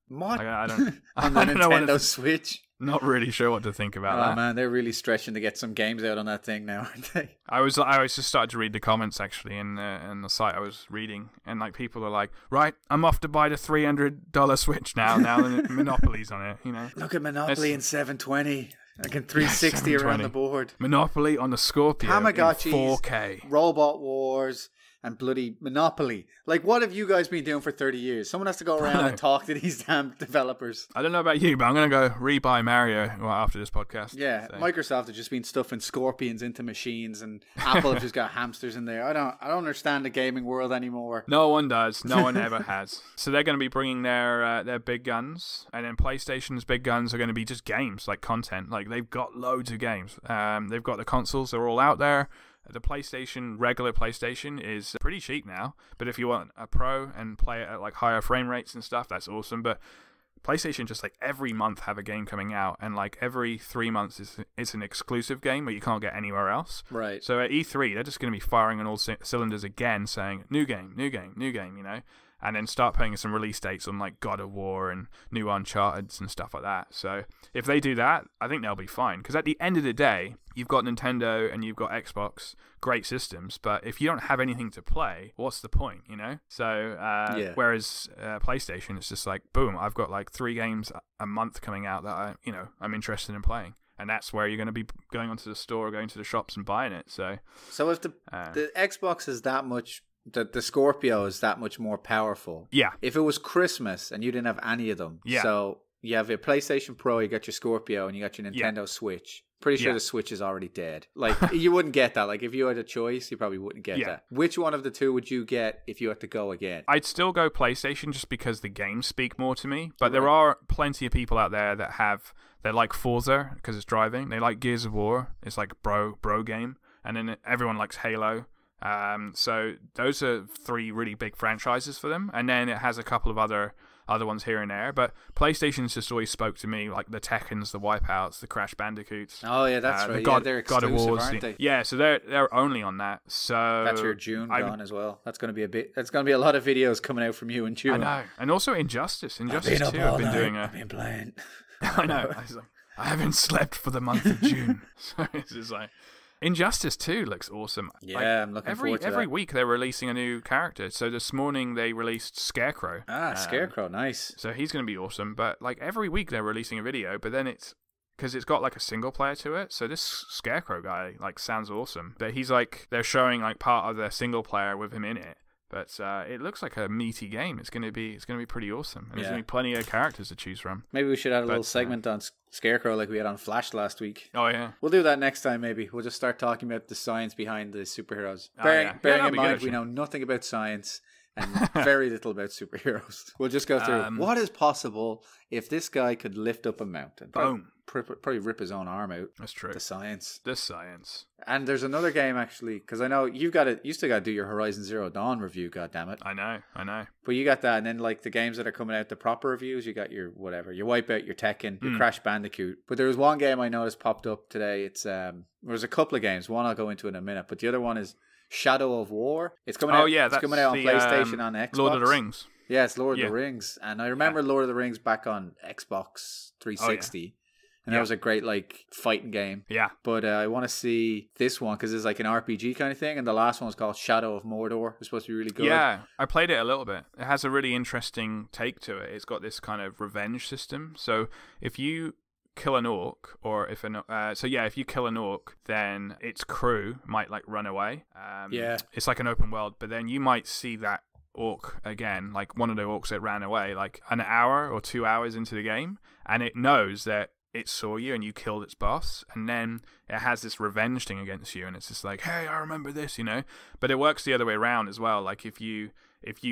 What? I don't on the Nintendo Switch? Not really sure what to think about that. Oh man, they're really stretching to get some games out on that thing now, aren't they? I was just started to read the comments actually in the site I was reading, and like people are like, right, I'm off to buy the $300 Switch now. Now the Monopoly's on it, you know. Look at Monopoly in 720. I can 360 around the board. Monopoly on the Scorpio. Tamagotchi, 4K. Robot Wars, and bloody Monopoly. Like, what have you guys been doing for 30 years? Someone has to go around and talk to these damn developers. I don't know about you, but I'm going to go re-buy Mario after this podcast. Yeah, so. Microsoft have just been stuffing scorpions into machines, and Apple have just got hamsters in there. I don't understand the gaming world anymore. No one does. No one ever has. So they're going to be bringing their big guns, and then PlayStation's big guns are going to be just games, like content. Like, they've got loads of games. They've got the consoles. They're all out there. The regular PlayStation is pretty cheap now, but if you want a Pro and play it at like higher frame rates and stuff, that's awesome. But PlayStation just like every month have a game coming out, and like every 3 months it's an exclusive game where you can't get anywhere else. Right. So at E3, they're just going to be firing on all cylinders again, saying new game, you know, and then start putting some release dates on like God of War and new Uncharted and stuff like that. So if they do that, I think they'll be fine. Because at the end of the day, you've got Nintendo and you've got Xbox, great systems, but if you don't have anything to play, what's the point, you know? So whereas PlayStation, it's just like, boom, I've got like 3 games a month coming out that I'm interested in playing. And that's where you're going to be going onto the store, going to the shops and buying it. So if the Xbox is that much... The Scorpio is that much more powerful. Yeah. If it was Christmas and you didn't have any of them, so you have your PlayStation Pro, you got your Scorpio, and you got your Nintendo Switch. Pretty sure the Switch is already dead. Like, you wouldn't get that. Like, if you had a choice, you probably wouldn't get that. Which one of the 2 would you get if you had to go again? I'd still go PlayStation just because the games speak more to me. But there are plenty of people out there that they like Forza because it's driving. They like Gears of War. It's like bro game. And then everyone likes Halo. So those are 3 really big franchises for them, and then it has a couple of other ones here and there. But PlayStation's just always spoke to me, like the Tekkens, the Wipeouts, the Crash Bandicoots. Oh yeah, that's right. They're exclusive, God of Wars, aren't they? Yeah, so they're only on that. So that's your June gone as well. That's going to be That's going to be a lot of videos coming out from you in June. I know, and also Injustice too. I've been playing. I know. I haven't slept for the month of June, so it's just like. Injustice 2 looks awesome. Yeah, I'm looking forward to that. Every week they're releasing a new character. So this morning they released Scarecrow. Scarecrow, nice. So he's going to be awesome. But like every week they're releasing a video, but then because it's got like a single player to it. So this Scarecrow guy like sounds awesome. But he's like, they're showing like part of their single player with him in it. But it looks like a meaty game. It's gonna be pretty awesome, and there's gonna be plenty of characters to choose from. Maybe we should add a little segment on Scarecrow like we had on Flash last week. Oh yeah, we'll do that next time. Maybe we'll just start talking about the science behind the superheroes. Bearing in mind we know nothing about science and very little about superheroes. We'll just go through what is possible if this guy could lift up a mountain. Boom. Probably rip his own arm out. That's true. The science. And there's another game actually, because I know you still got to do your Horizon Zero Dawn review. God damn it! I know. But you got that, and then like the games that are coming out, the proper reviews, you got your whatever, your Wipeout, your Tekken, your Crash Bandicoot. But there was one game I noticed popped up today. It's there's a couple of games. One I'll go into in a minute, but the other one is Shadow of War. It's coming out. Oh yeah, it's coming out on PlayStation, on Xbox. Lord of the Rings. Yeah, it's Lord of the Rings, and I remember Lord of the Rings back on Xbox 360. And that was a great, like, fighting game. Yeah. But I want to see this one because it's like an RPG kind of thing. And the last one was called Shadow of Mordor. It's supposed to be really good. Yeah, I played it a little bit. It has a really interesting take to it. It's got this kind of revenge system. So if you kill an orc, or if if you kill an orc, then its crew might, like, run away. It's like an open world. But then you might see that orc again, like one of the orcs that ran away, like an hour or 2 hours into the game. And it knows that it saw you and you killed its boss, and then it has this revenge thing against you, and it's just like, hey, I remember this, But it works the other way around as well. Like if you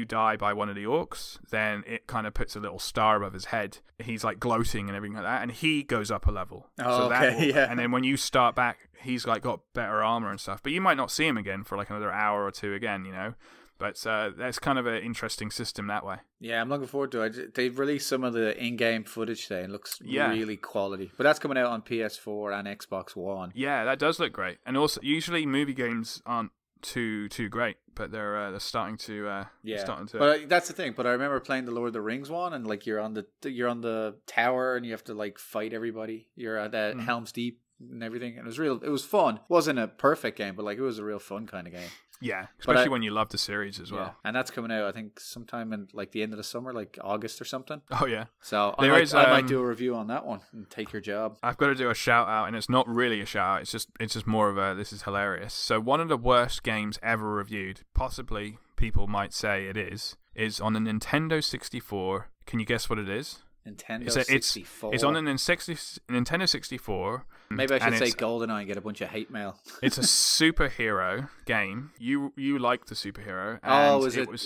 die by one of the orcs, then it kind of puts a little star above his head. He's like gloating and everything like that, and he goes up a level. And then when you start back, he's like got better armor and stuff. But you might not see him again for like another hour or two again, But that's kind of an interesting system that way. Yeah, I'm looking forward to it. They've released some of the in-game footage today and it looks really quality. But that's coming out on PS4 and Xbox One. Yeah, that does look great. And also, usually movie games aren't too great, but they're starting to. But that's the thing. But I remember playing the Lord of the Rings one, and like you're on the tower and you have to like fight everybody. You're at Helm's Deep and everything, and it was fun. It wasn't a perfect game, but like it was a real fun kind of game. Yeah, especially when you love the series as well. And that's coming out, I think, sometime in like the end of the summer, like August or something. Oh yeah. So I might do a review on that one and take your job. I've got to do a shout out, and it's not really a shout out. It's just more of a this is hilarious. So one of the worst games ever reviewed, possibly people might say it is on the Nintendo 64. Can you guess what it is? Nintendo 64. It's on a Nintendo 64. Maybe I should say GoldenEye and get a bunch of hate mail. It's a superhero game. You like the superhero.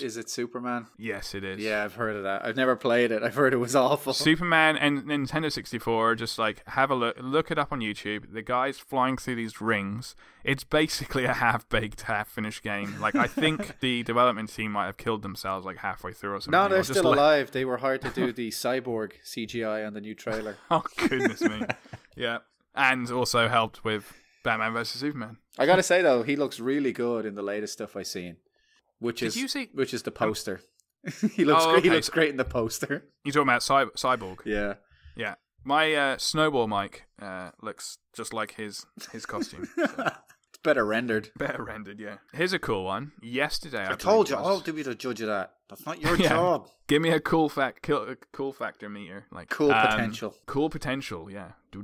Is it Superman? Yes, it is. Yeah, I've heard of that. I've never played it. I've heard it was awful. Superman and Nintendo 64, just like have a look it up on YouTube. The guy's flying through these rings. It's basically a half-baked, half-finished game. Like, I think the development team might have killed themselves like halfway through or something. No, they're still alive. They were hired to do the cyborg CGI on the new trailer. Oh, goodness me. Yeah. And also helped with Batman vs. Superman. I gotta say, though, he looks really good in the latest stuff I've seen. Which is the poster. He looks great in the poster. You're talking about Cyborg? Yeah. Yeah. My Snowball Mike looks just like his costume. So. It's better rendered. Better rendered, yeah. Here's a cool one. Yesterday, I told you, I'll be the judge of that. That's not your job. Give me a cool factor meter, like cool potential. Cool potential, yeah. I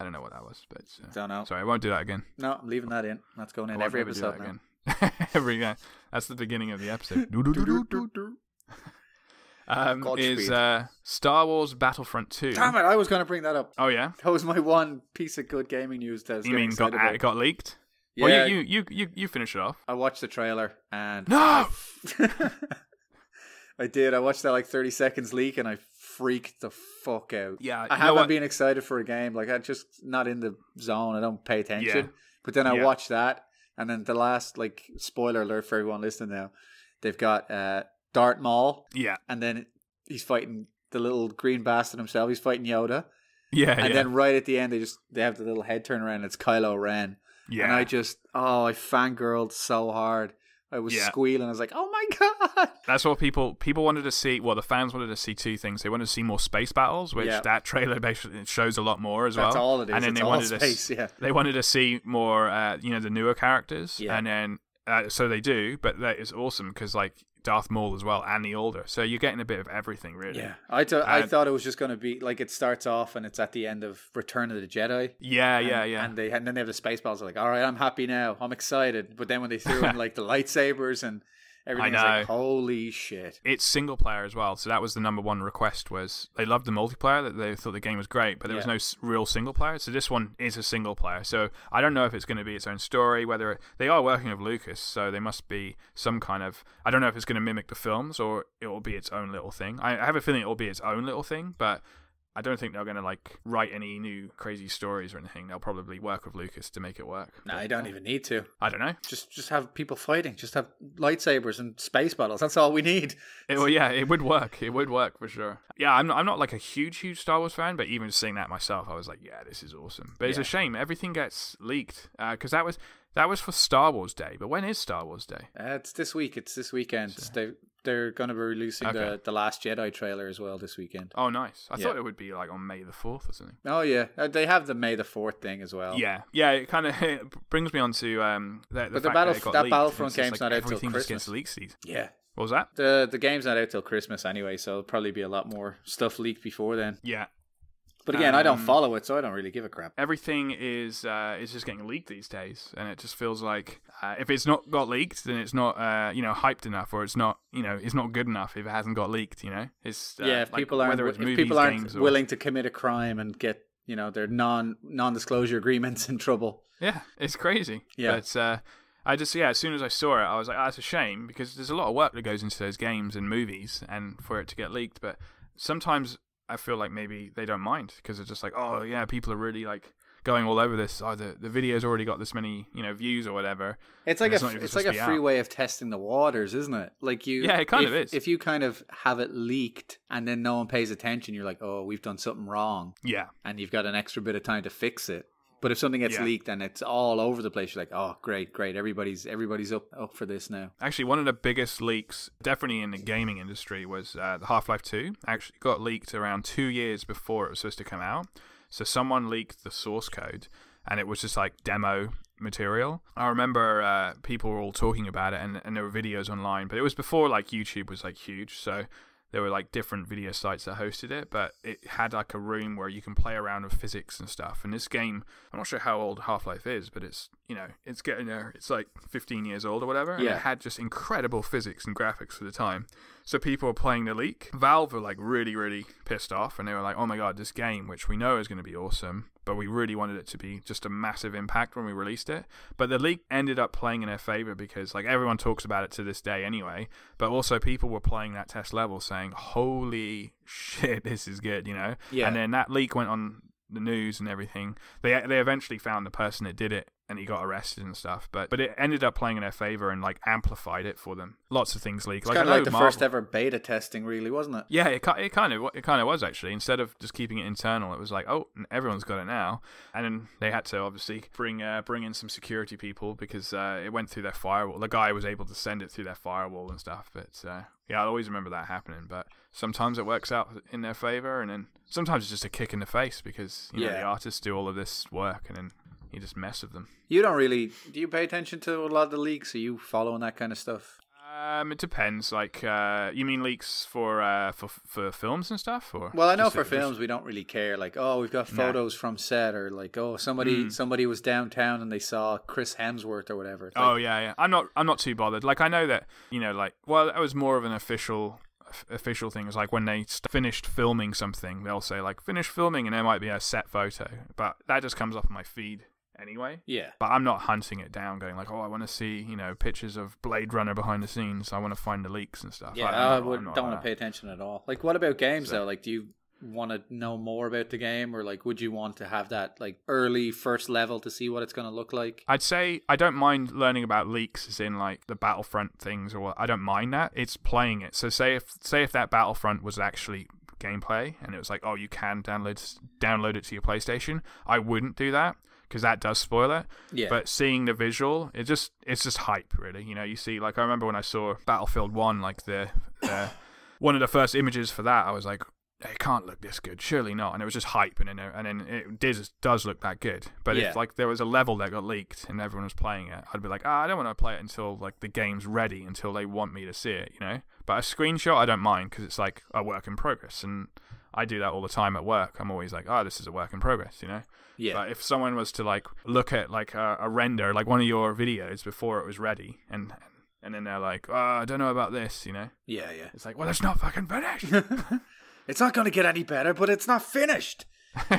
don't know what that was, but don't know. Sorry, I won't do that again. No, I'm leaving that in. That's going in every episode again. That's the beginning of the episode. Is Star Wars Battlefront II. Damn it, I was going to bring that up. Oh, yeah? That was my one pice of good gaming news that I was You mean it got leaked? Yeah. Well, you finish it off. I watched the trailer and... No! I did. I watched that like 30 seconds leak and I freaked the fuck out. Yeah, I haven't been excited for a game. Like, I'm just not in the zone. I don't pay attention. Yeah. But then I watched that, and then the last, like, spoiler alert for everyone listening now, they've got Darth Maul. Yeah. And then he's fighting the little green bastard himself. He's fighting Yoda. Yeah, and then right at the end, they have the little head turn around, and it's Kylo Ren. Yeah. And I fangirled so hard. I was squealing. I was like, oh my God. That's what people wanted to see. Well, the fans wanted to see two things. They wanted to see more space battles, which that trailer basically shows a lot more as well. That's all it is. And then they wanted to see more, the newer characters. Yeah. And then, so they do, but that is awesome because, like, Darth Maul as well, and the older. So you're getting a bit of everything, really. Yeah, I thought it was just going to be like it starts off and it's at the end of Return of the Jedi. Yeah. And then they have the space battles. Like, all right, I'm happy now. I'm excited. But then when they threw in like the lightsabers and everything, is like, holy shit. It's single player as well. So that was the number one request, was they loved the multiplayer, that they thought the game was great, but there was no real single player. So this one is a single player. So I don't know if it's going to be its own story, whether they are working with Lucas, so there must be some kind of, I don't know if it's going to mimic the films or it will be its own little thing. I have a feeling it will be its own little thing, but I don't think they're going to like write any new crazy stories or anything. They'll probably work with Lucas to make it work. No, I don't even need to. I don't know. Just have people fighting. Just have lightsabers and space battles. That's all we need. It would work. It would work for sure. Yeah, I'm not like a huge Star Wars fan, but even seeing that myself, I was like, yeah, this is awesome. But it's a shame everything gets leaked because that was for Star Wars Day. But when is Star Wars Day? It's this week. It's this weekend. So. They're going to be releasing the Last Jedi trailer as well this weekend. Oh, nice. I thought it would be like on May the 4th or something. Oh, yeah. They have the May the 4th thing as well. Yeah. It kind of brings me on to the Battlefront game's not out till Christmas. Everything gets leaked. Yeah. What was that? The game's not out till Christmas anyway, so there'll probably be a lot more stuff leaked before then. Yeah. But again, I don't follow it, so I don't really give a crap. Everything is just getting leaked these days, and it just feels like if it's not got leaked, then it's not hyped enough, or it's not it's not good enough if it hasn't got leaked. It's if people aren't willing to commit a crime and get their non-disclosure agreements in trouble. Yeah, it's crazy. Yeah, but as soon as I saw it, I was like, that's a shame, because there's a lot of work that goes into those games and movies, and for it to get leaked. But sometimes I feel like maybe they don't mind, because it's just like, oh yeah, people are really like going all over this. Oh, the video's already got this many views or whatever. It's like a free way of testing the waters, isn't it? Like it kind of is. If you kind of have it leaked and then no one pays attention, you're like, oh, we've done something wrong. Yeah, and you've got an extra bit of time to fix it. But if something gets leaked and it's all over the place, you're like, oh, great. Everybody's up for this now. Actually, one of the biggest leaks, definitely in the gaming industry, was the Half-Life 2. Actually got leaked around 2 years before it was supposed to come out. So someone leaked the source code, and it was just like demo material. I remember people were all talking about it, and there were videos online. But it was before like YouTube was like huge, so there were like different video sites that hosted it, but it had like a room where you can play around with physics and stuff. And this game, I'm not sure how old Half-Life is, but it's it's getting there. It's like 15 years old or whatever. And it had just incredible physics and graphics for the time. So people were playing the leak. Valve were like really, really pissed off, and they were like, oh my god, this game, which we know is going to be awesome, but we really wanted it to be just a massive impact when we released it. But the leak ended up playing in their favor, because like everyone talks about it to this day anyway, but also people were playing that test level saying, holy shit, this is good, Yeah. And then that leak went on the news and everything. They eventually found the person that did it, and he got arrested and stuff, but it ended up playing in their favor and like amplified it for them. Lots of things leaked. It's kind of like the first ever beta testing, really, wasn't it? Yeah, it kind of was actually. Instead of just keeping it internal, it was like, oh, everyone's got it now, and then they had to obviously bring in some security people, because it went through their firewall. The guy was able to send it through their firewall and stuff. But I always remember that happening. But sometimes it works out in their favor, and then sometimes it's just a kick in the face, because the artists do all of this work, and then you just mess with them. You don't really... Do you pay attention to a lot of the leaks? Are you following that kind of stuff? It depends. Like, you mean leaks for films and stuff? Or well, I know for films we don't really care. Like, oh, we've got photos from set, or like, oh, somebody was downtown and they saw Chris Hemsworth or whatever. It's like, yeah. I'm not too bothered. Like, I know that that was more of an official thing. Is like when they finished filming something, they'll say like finish filming, and there might be a set photo, but that just comes up on my feed anyway. Yeah. But I'm not hunting it down going like, oh, I want to see, pictures of Blade Runner behind the scenes. I want to find the leaks and stuff. Yeah, I don't want to pay attention at all. Like, what about games though? Like, do you want to know more about the game, or like would you want to have that like early first level to see what it's going to look like? I'd say I don't mind learning about leaks, as in like the Battlefront things, or what. I don't mind that. It's playing it. So say if that Battlefront was actually gameplay and it was like, oh, you can download it to your PlayStation, I wouldn't do that, because that does spoil it. Yeah. But seeing the visual, it's just hype, really. You see, like, I remember when I saw Battlefield 1, like the one of the first images for that, I was like, it can't look this good, surely not. And it was just hype, and then it does look that good. But if like there was a level that got leaked and everyone was playing it, I'd be like, I don't want to play it until like the game's ready, until they want me to see it, you know. But a screenshot, I don't mind, because it's like a work in progress, and I do that all the time at work. I'm always like, this is a work in progress, you know. Yeah. But if someone was to like look at like a render, like one of your videos before it was ready, and then they're like, I don't know about this, you know. Yeah. It's like, well, it's not fucking finished. It's not going to get any better, but it's not finished.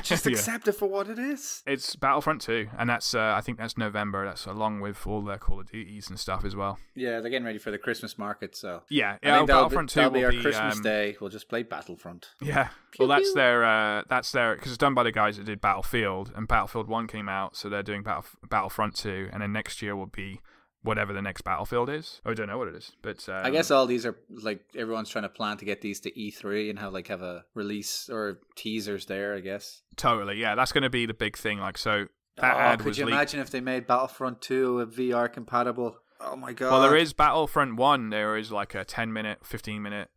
Just accept it for what it is. It's Battlefront 2, and that's I think that's November. That's along with all their Call of Duties and stuff as well. Yeah, they're getting ready for the Christmas market, so yeah. I think Battlefront 2 that'll be will our be Christmas day. We'll just play Battlefront. Yeah, well, that's their because it's done by the guys that did Battlefield, and Battlefield 1 came out, so they're doing Battlefront 2, and then next year will be whatever the next Battlefield is. I don't know what it is, but I guess all these are like everyone's trying to plan to get these to E3 and have a release or teasers there, I guess. Totally, yeah, that's going to be the big thing. Like, so that ad could was you leaked. imagine if they made Battlefront 2 VR compatible? Oh my god. Well, there is Battlefront 1. There is like a 10-minute, 15-minute.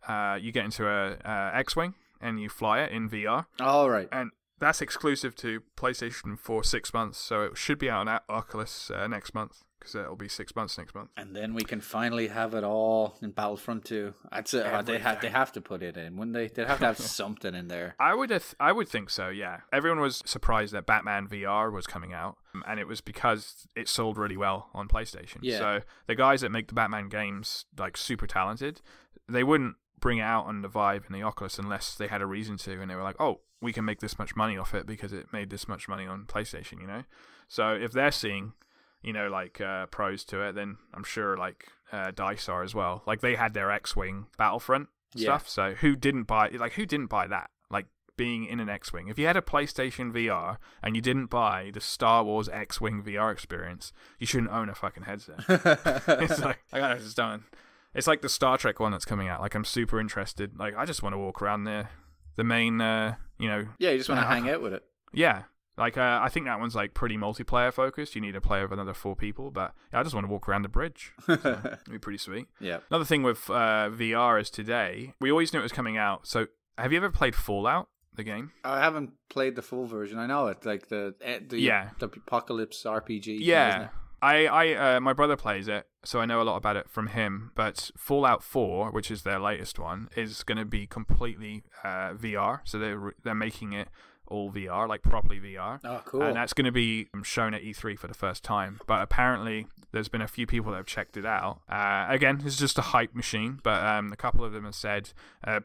You get into a X-wing and you fly it in VR. All right. And that's exclusive to PlayStation for 6 months, so it should be out on Oculus next month, because it'll be 6 months next month. And then we can finally have it all in Battlefront 2. That's it. They have to put it in, wouldn't they? They'd have to have something in there. I would think so, yeah. Everyone was surprised that Batman VR was coming out, and it was because it sold really well on PlayStation. Yeah. So the guys that make the Batman games, like, super talented, they wouldn't bring it out on the Vive and the Oculus unless they had a reason to, and they were like, oh, we can make this much money off it because it made this much money on PlayStation, you know? So if they're seeing, you know, like pros to it, then I'm sure like DICE are as well. Like they had their X-Wing Battlefront stuff, so who didn't buy that? Like being in an X-Wing. If you had a PlayStation VR and you didn't buy the Star Wars X-Wing VR experience, you shouldn't own a fucking headset. It's like, I just don't. It's like the Star Trek one that's coming out. Like I'm super interested. Like I just want to walk around the main, you know. Yeah, you just want to hang out with it. Yeah. Like, I think that one's, like, pretty multiplayer focused. You need to play with another 4 people. But yeah, I just want to walk around the bridge. So, it'd be pretty sweet. Yeah. Another thing with VR is today, we always knew it was coming out. So, have you ever played Fallout, the game? I haven't played the full version. I know it. Like, the Apocalypse RPG. Yeah. Isn't it? My brother plays it, so I know a lot about it from him. But Fallout 4, which is their latest one, is going to be completely VR. So, they're making it all VR, like properly VR. Oh, cool. And that's going to be shown at E3 for the first time. But apparently, there's been a few people that have checked it out. Again, it's just a hype machine, but a couple of them have said,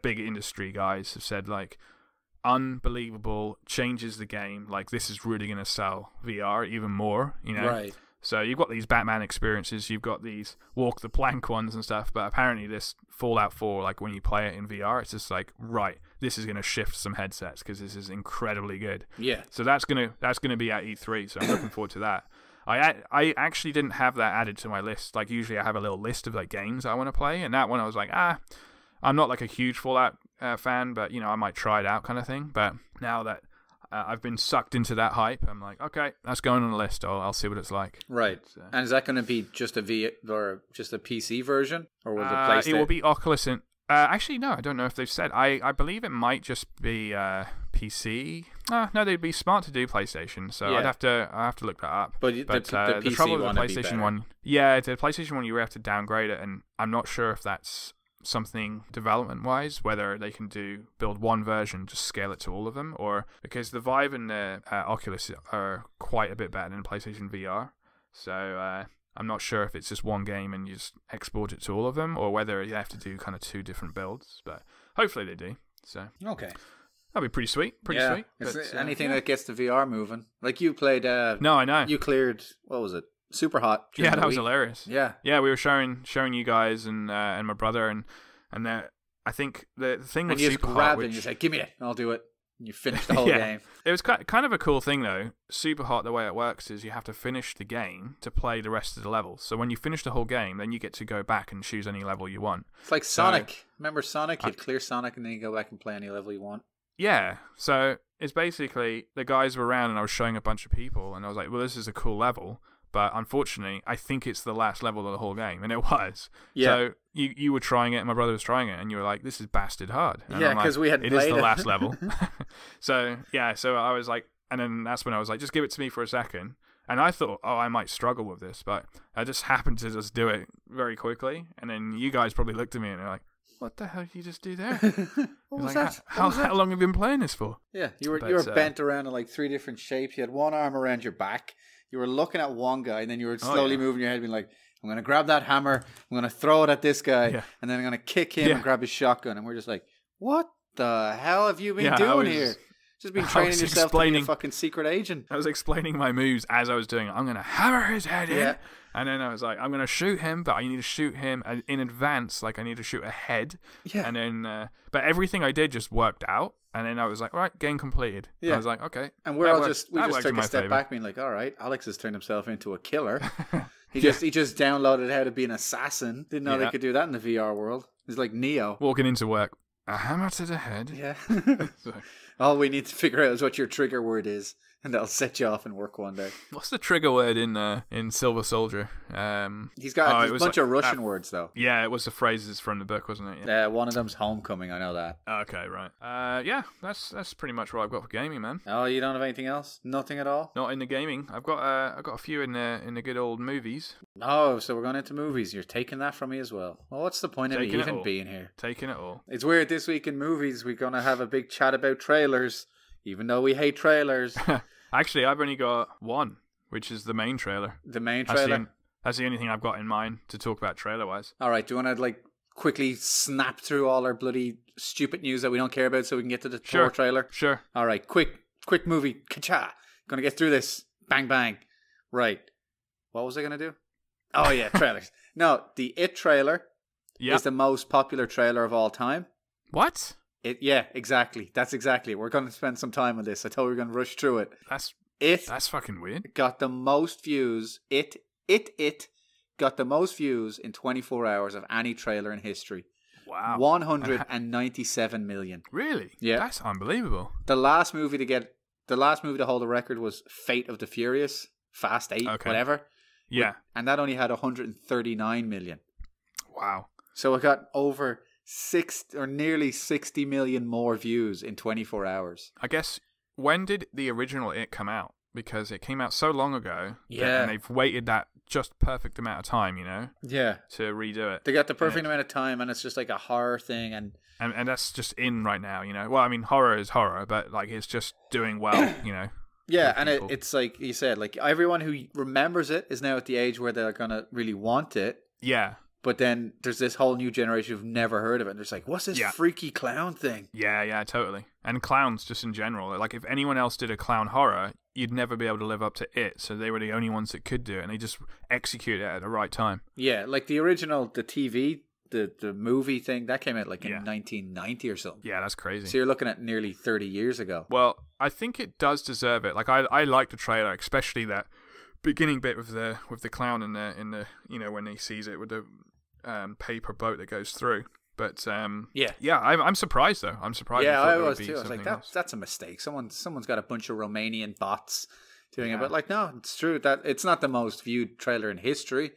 big industry guys have said, like, unbelievable, changes the game. Like, this is really going to sell VR even more, you know? Right. So you've got these Batman experiences, you've got these walk the plank ones and stuff, but apparently this Fallout 4, like when you play it in VR, it's just like, right, this is going to shift some headsets because this is incredibly good. Yeah. So that's gonna be at E3, so I'm looking forward to that. I actually didn't have that added to my list. Like usually I have a little list of like games I want to play, and that one I was like, I'm not like a huge Fallout fan, but you know I might try it out kind of thing. But now that I've been sucked into that hype, I'm like, okay, that's going on the list. I'll see what it's like. Right. So. And is that going to be just a or just a PC version, or will the PlayStation? It will be Oculus and actually no, I don't know if they've said. I believe it might just be PC. No, they'd be smart to do PlayStation. So I'd have to look that up. But the PC trouble with one the would be PlayStation better. one, yeah, the PlayStation one you have to downgrade it, and I'm not sure if that's something development wise, whether they can build one version, just scale it to all of them, or because the Vive and the Oculus are quite a bit better than PlayStation VR. So I'm not sure if it's just one game and you just export it to all of them, or whether you have to do kind of 2 different builds. But hopefully they do. So okay, that'd be pretty sweet. Pretty sweet. But, anything that gets the VR moving, like you played. No, I know you cleared. What was it? Super hot. Yeah, that was hilarious. Yeah, we were showing you guys and my brother and I think the thing and with you Super just grabbed Hot, it and you said, "Give me it, I'll do it." And you finished the whole game. It was kind of a cool thing though. Super Hot, the way it works is you have to finish the game to play the rest of the levels. So when you finish the whole game, then you get to go back and choose any level you want. It's like Sonic. Remember Sonic? You'd clear Sonic and then you go back and play any level you want. Yeah, so it's basically the guys were around and I was showing a bunch of people and I was like, well, this is a cool level. but unfortunately, I think it's the last level of the whole game, and it was. Yeah. So you were trying it, and my brother was trying it, and you were like, "This is bastard hard." And Yeah, because we had it played is the it. last level. So I was like, and then that's when I was like, "Just give it to me for a second." And I thought, oh, I might struggle with this, but I just happened to just do it very quickly, and then you guys probably looked at me and they're like, "What the hell did you just do there?" What was like, that? How long have you been playing this for? Yeah, you were bent around in like 3 different shapes. You had one arm around your back. You were looking at one guy, and then you were slowly moving your head, being like, "I'm going to grab that hammer. I'm going to throw it at this guy, and then I'm going to kick him and grab his shotgun." And we're just like, "What the hell have you been doing here? Just been training yourself to be a fucking secret agent." I was explaining my moves as I was doing it. I'm going to hammer his head in. And then I was like, I'm going to shoot him, but I need to shoot him in advance. Like, I need to shoot ahead. Yeah. And then, but everything I did just worked out. And then I was like, all right, game completed. Yeah. I was like, okay. And we just took a step back, being like, all right, Alex has turned himself into a killer. He just downloaded how to be an assassin. Didn't know they could do that in the VR world. He's like Neo. Walking into work, a hammer to the head. Yeah. All we need to figure out is what your trigger word is, and that'll set you off and work one day. What's the trigger word in Silver Soldier? He's got a bunch of Russian words, though. Yeah, it was the phrases from the book, wasn't it? Yeah. One of them's Homecoming, I know that. Okay, right. Yeah, that's pretty much what I've got for gaming, man. Oh, you don't have anything else? Nothing at all? Not in the gaming. I've got a few in the good old movies. Oh, so we're going into movies. You're taking that from me as well. Well, what's the point of me even being here? Taking it all. It's weird, this week in movies, we're going to have a big chat about trailers, even though we hate trailers. Actually, I've only got one, which is the main trailer. The main trailer? That's the only thing I've got in mind to talk about trailer-wise. All right, do you want to quickly snap through all our bloody stupid news that we don't care about so we can get to the Thor trailer? Sure. All right, quick movie. Ka-cha. Gonna get through this. Bang, bang. Right. What was I gonna do? Oh, yeah, trailers. No, the It trailer is the most popular trailer of all time. What? Yeah, exactly. That's exactly it. We're going to spend some time on this. I thought we were going to rush through it. That's fucking weird. Got the most views. It got the most views in 24 hours of any trailer in history. Wow. 197 million. Really? Yeah. That's unbelievable. The last movie to hold the record was Fate of the Furious, Fast 8, whatever. Yeah. And that only had 139 million. Wow. So it got over nearly 60 million more views in 24 hours. I guess, when did the original It come out? Because it came out so long ago. Yeah. And they've waited that just perfect amount of time, Yeah. to redo it. They got the perfect amount of time, and it's just like a horror thing. And that's just in right now, Well, I mean, horror is horror, but it's just doing well, Yeah, and it's like you said, everyone who remembers it is now at the age where they're going to really want it. Yeah. But then there's this whole new generation who've never heard of it. And they're just like, what's this freaky clown thing? Yeah, totally. And clowns just in general. Like, if anyone else did a clown horror, you'd never be able to live up to it. So they were the only ones that could do it. And they just execute it at the right time. Yeah, like the original, the TV, the movie thing, that came out in 1990 or something. Yeah, that's crazy. So you're looking at nearly 30 years ago. Well, I think it does deserve it. Like, I like the trailer, especially that beginning bit with the clown in the when he sees it with the paper boat that goes through. But I'm surprised though. I'm surprised. Yeah, I was too. I was like, that's a mistake. Someone's got a bunch of Romanian bots doing it. But no, it's true that it's not the most viewed trailer in history,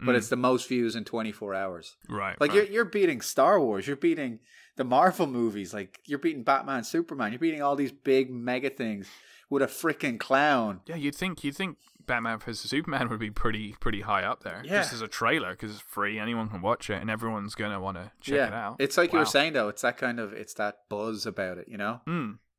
but it's the most views in 24 hours. Right. You're beating Star Wars. You're beating the Marvel movies. Like, you're beating Batman, Superman. You're beating all these big mega things with a freaking clown. Yeah, you'd think Batman vs Superman would be pretty high up there. Yeah. Just as a trailer, because it's free, anyone can watch it, and everyone's gonna want to check it out. It's like you were saying though, it's that buzz about it,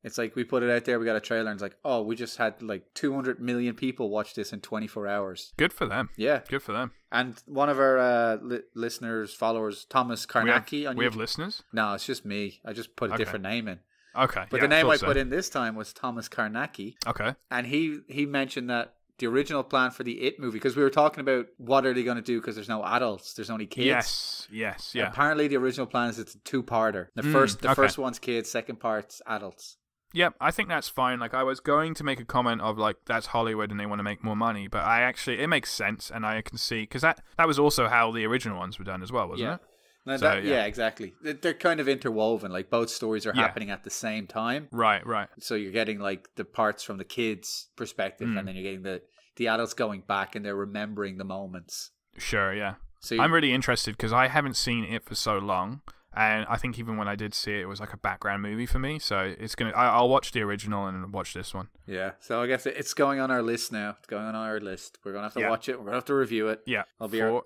It's like we put it out there, we got a trailer, and it's like, oh, we just had 200 million people watch this in 24 hours. Good for them. Yeah, good for them. And one of our listeners, followers, Thomas Karnacki. We have listeners? No, it's just me. I just put a different name in. Okay, but the name I put in this time was Thomas Karnacki. Okay, and he mentioned that the original plan for the It movie, because we were talking about what are they going to do because there's no adults, there's only kids. Yes. Apparently the original plan is it's a 2-parter. The first one's kids, second part's adults. Yep, I think that's fine. Like, I was going to make a comment of that's Hollywood and they want to make more money, but it makes sense, and I can see, because that was also how the original ones were done as well, wasn't it? No, yeah, exactly. They're kind of interwoven. Like, both stories are happening at the same time. Right. So you're getting the parts from the kids' perspective, and then you're getting the the adults going back and they're remembering the moments. Sure, yeah. So I'm really interested because I haven't seen it for so long. And I think even when I did see it, it was like a background movie for me. So I'll watch the original and watch this one. Yeah. So I guess it's going on our list now. It's going on our list. We're going to have to watch it. We're going to have to review it. Yeah,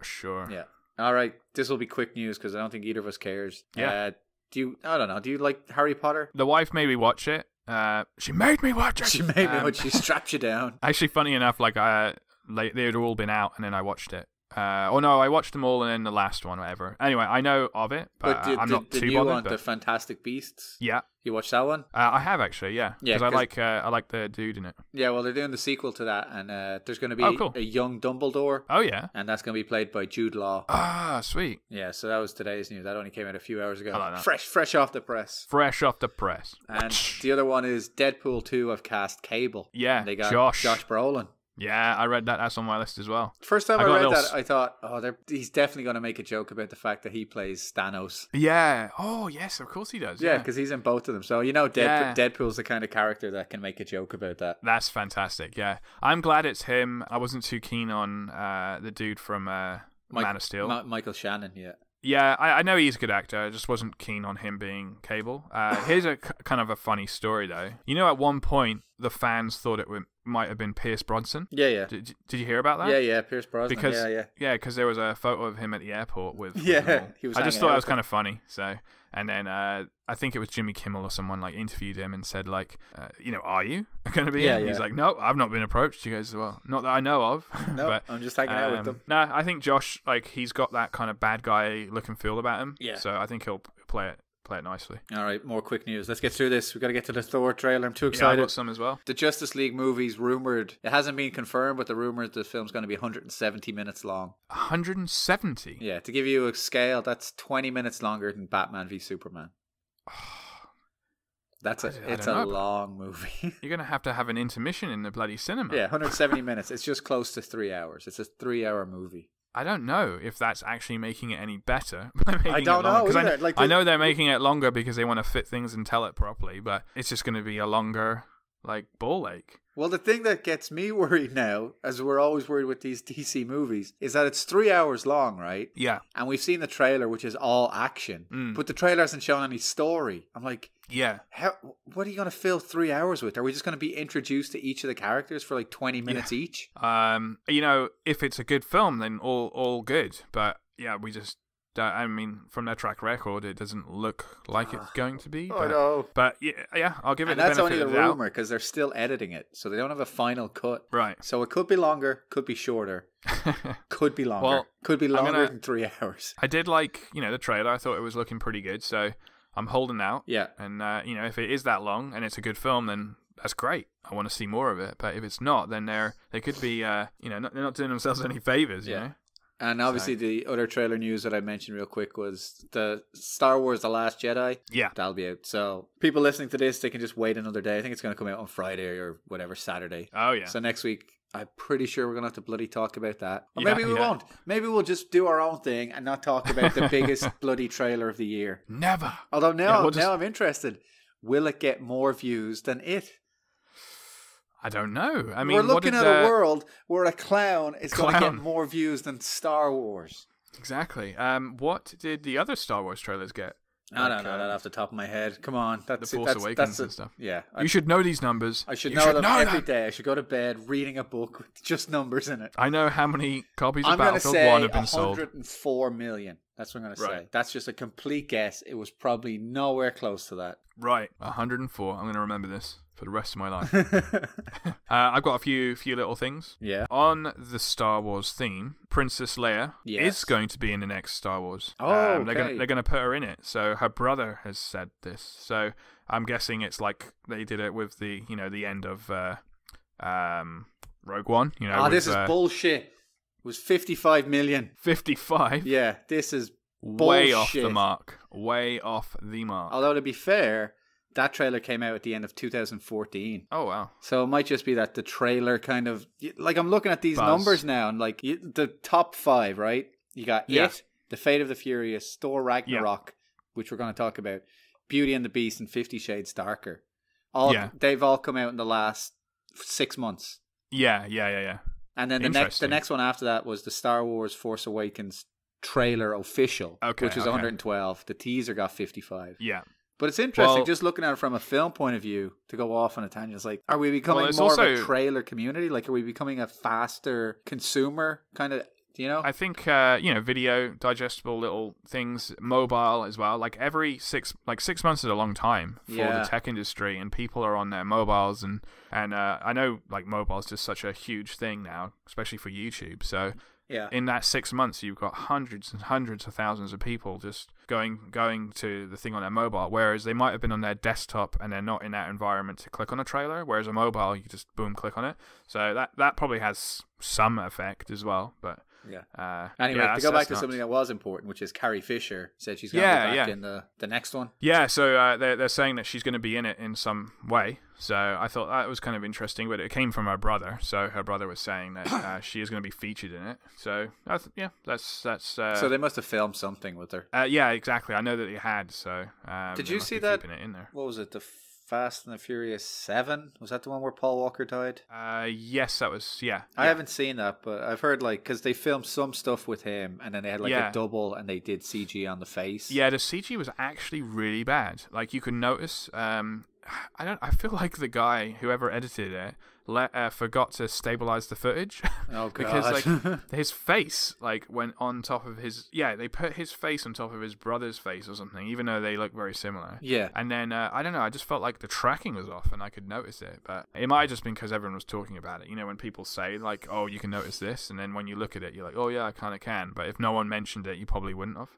sure. Yeah. All right. This will be quick news because I don't think either of us cares. Yeah. I don't know. Do you like Harry Potter? The wife made me watch it. She made me watch it. She made me watch. She strapped you down. Actually, funny enough, like they had all been out and then I watched it. I watched them all and then the last one, whatever. Anyway, I know of it, but I'm not too bothered. Did you want the Fantastic Beasts? Yeah. You watched that one? I have actually, yeah. Because I like the dude in it. Yeah, well, they're doing the sequel to that, and there's going to be a young Dumbledore. Oh, yeah. And that's going to be played by Jude Law. Ah, sweet. Yeah, so that was today's news. That only came out a few hours ago. I like that. Fresh off the press. Fresh off the press. And the other one is Deadpool 2 have cast Cable. Yeah, and they got Josh Brolin. Yeah, I read that. That's on my list as well. First time I read that, I thought, he's definitely going to make a joke about the fact that he plays Thanos. Yeah. Oh, yes, of course he does. Yeah, because he's in both of them. So, Deadpool's the kind of character that can make a joke about that. That's fantastic, yeah. I'm glad it's him. I wasn't too keen on the dude from Man of Steel. Michael Shannon, yeah. Yeah, I know he's a good actor. I just wasn't keen on him being Cable. Here's a kind of a funny story, though. You know, at one point, the fans thought it might have been Pierce Brosnan. Yeah, yeah. Did you hear about that? Yeah, Pierce Brosnan. Because there was a photo of him at the airport with. He was. I just thought that was kind of funny. So, and then I think it was Jimmy Kimmel or someone like interviewed him and said like, are you going to be in? He's like, no, I've not been approached. He goes, well, not that I know of. No, but, I'm just hanging out with them. No, I think Josh, like, he's got that kind of bad guy look and feel about him. Yeah. So I think he'll play it nicely. All right, more quick news. Let's get through this. We've got to get to the Thor trailer. I'm too excited. Yeah, I got some as well. The Justice League movie's rumored. It hasn't been confirmed, but the rumor the film's going to be 170 minutes long. 170? Yeah, to give you a scale, that's 20 minutes longer than Batman v Superman. It's a long movie. You're going to have an intermission in the bloody cinema. Yeah, 170 minutes. It's just close to 3 hours. It's a 3-hour movie. I don't know if that's actually making it any better. I don't know either. I know they're making it longer because they want to fit things and tell it properly, but it's just going to be a longer, like, ball ache. Well, the thing that gets me worried now, as we're always worried with these DC movies, is that it's 3 hours long, right? Yeah. And we've seen the trailer, which is all action, but the trailer hasn't shown any story. I'm like, yeah. What are you going to fill 3 hours with? Are we just going to be introduced to each of the characters for like 20 minutes each? If it's a good film, then all good. But yeah, we just. From their track record, it doesn't look like it's going to be. I know. But yeah, I'll give it the benefit of the doubt. And that's only the rumor because they're still editing it, so they don't have a final cut. Right. So it could be longer, could be shorter, could be longer, could be longer than 3 hours. I did like, the trailer. I thought it was looking pretty good, so I'm holding out. Yeah. And if it is that long and it's a good film, then that's great. I want to see more of it. But if it's not, then they could be, they're not doing themselves any favors. You know. And obviously the other trailer news that I mentioned real quick was the Star Wars The Last Jedi. Yeah. That'll be out. So people listening to this, they can just wait another day. I think it's going to come out on Friday or whatever, Saturday. Oh, yeah. So next week, I'm pretty sure we're going to have to bloody talk about that. Or maybe we won't. Maybe we'll just do our own thing and not talk about the biggest bloody trailer of the year. Never. Although now I'm interested. Will it get more views than it? I don't know. I mean, we're looking at a world where a clown is going to get more views than Star Wars. Exactly. What did the other Star Wars trailers get? I don't know that off the top of my head. Come on. That's The Force Awakens and stuff. Yeah. You should know these numbers. I should know them every day. I should go to bed reading a book with just numbers in it. I know how many copies of Battlefield 1 have been sold. 104 million. That's what I'm going to say. That's just a complete guess. It was probably nowhere close to that. Right. 104. I'm going to remember this for the rest of my life. I've got a few little things. Yeah. On the Star Wars theme, Princess Leia is going to be in the next Star Wars. Oh, okay. They're going to put her in it. So her brother has said this. So I'm guessing it's like they did it with the end of Rogue One. This is bullshit. It was 55 million. 55? Yeah, this is bullshit. Way off the mark. Way off the mark. Although to be fair, that trailer came out at the end of 2014. Oh, wow. So it might just be that the trailer kind of... Like, I'm looking at these numbers now, and like, the top 5, right? You got It, The Fate of the Furious, Thor Ragnarok, which we're going to talk about, Beauty and the Beast, and 50 Shades Darker. They've all come out in the last 6 months. Yeah. And then the next one after that was the Star Wars Force Awakens trailer official, which was 112. The teaser got 55. Yeah. But it's interesting, just looking at it from a film point of view, to go off on a tangent. It's like, are we becoming more of a trailer community? Like, are we becoming a faster consumer kind of, you know? I think, video, digestible little things, mobile as well. Like, every 6 months is a long time for the tech industry, and people are on their mobiles. And I know, like, mobile is just such a huge thing now, especially for YouTube. So... yeah. In that 6 months, you've got hundreds and hundreds of thousands of people just going to the thing on their mobile, whereas they might have been on their desktop and they're not in that environment to click on a trailer, whereas a mobile, you just boom, click on it. So that probably has some effect as well, but... yeah. Anyway, to go back to something that was important, which is Carrie Fisher said she's going to be back in the next one. Yeah, so they're saying that she's going to be in it in some way. So I thought that was kind of interesting, but it came from her brother. So her brother was saying that she is going to be featured in it. So that's. So they must have filmed something with her. Yeah, exactly. I know that they had. So did you see that? Keeping it in there. What was it? The Fast and the Furious 7? Was that the one where Paul Walker died? Yes, that was, yeah. I haven't seen that, but I've heard, like, because they filmed some stuff with him, and then they had, like, a double, and they did CG on the face. Yeah, the CG was actually really bad. Like, you could notice, I feel like the guy, whoever edited it, forgot to stabilize the footage. Oh, God. Because, like, his face, like, went on top of his... Yeah, they put his face on top of his brother's face or something, even though they look very similar. Yeah. And then, I don't know, I just felt like the tracking was off, and I could notice it. But it might have just been because everyone was talking about it. You know, when people say, like, oh, you can notice this, and then when you look at it, you're like, oh, yeah, I kind of can. But if no one mentioned it, you probably wouldn't have.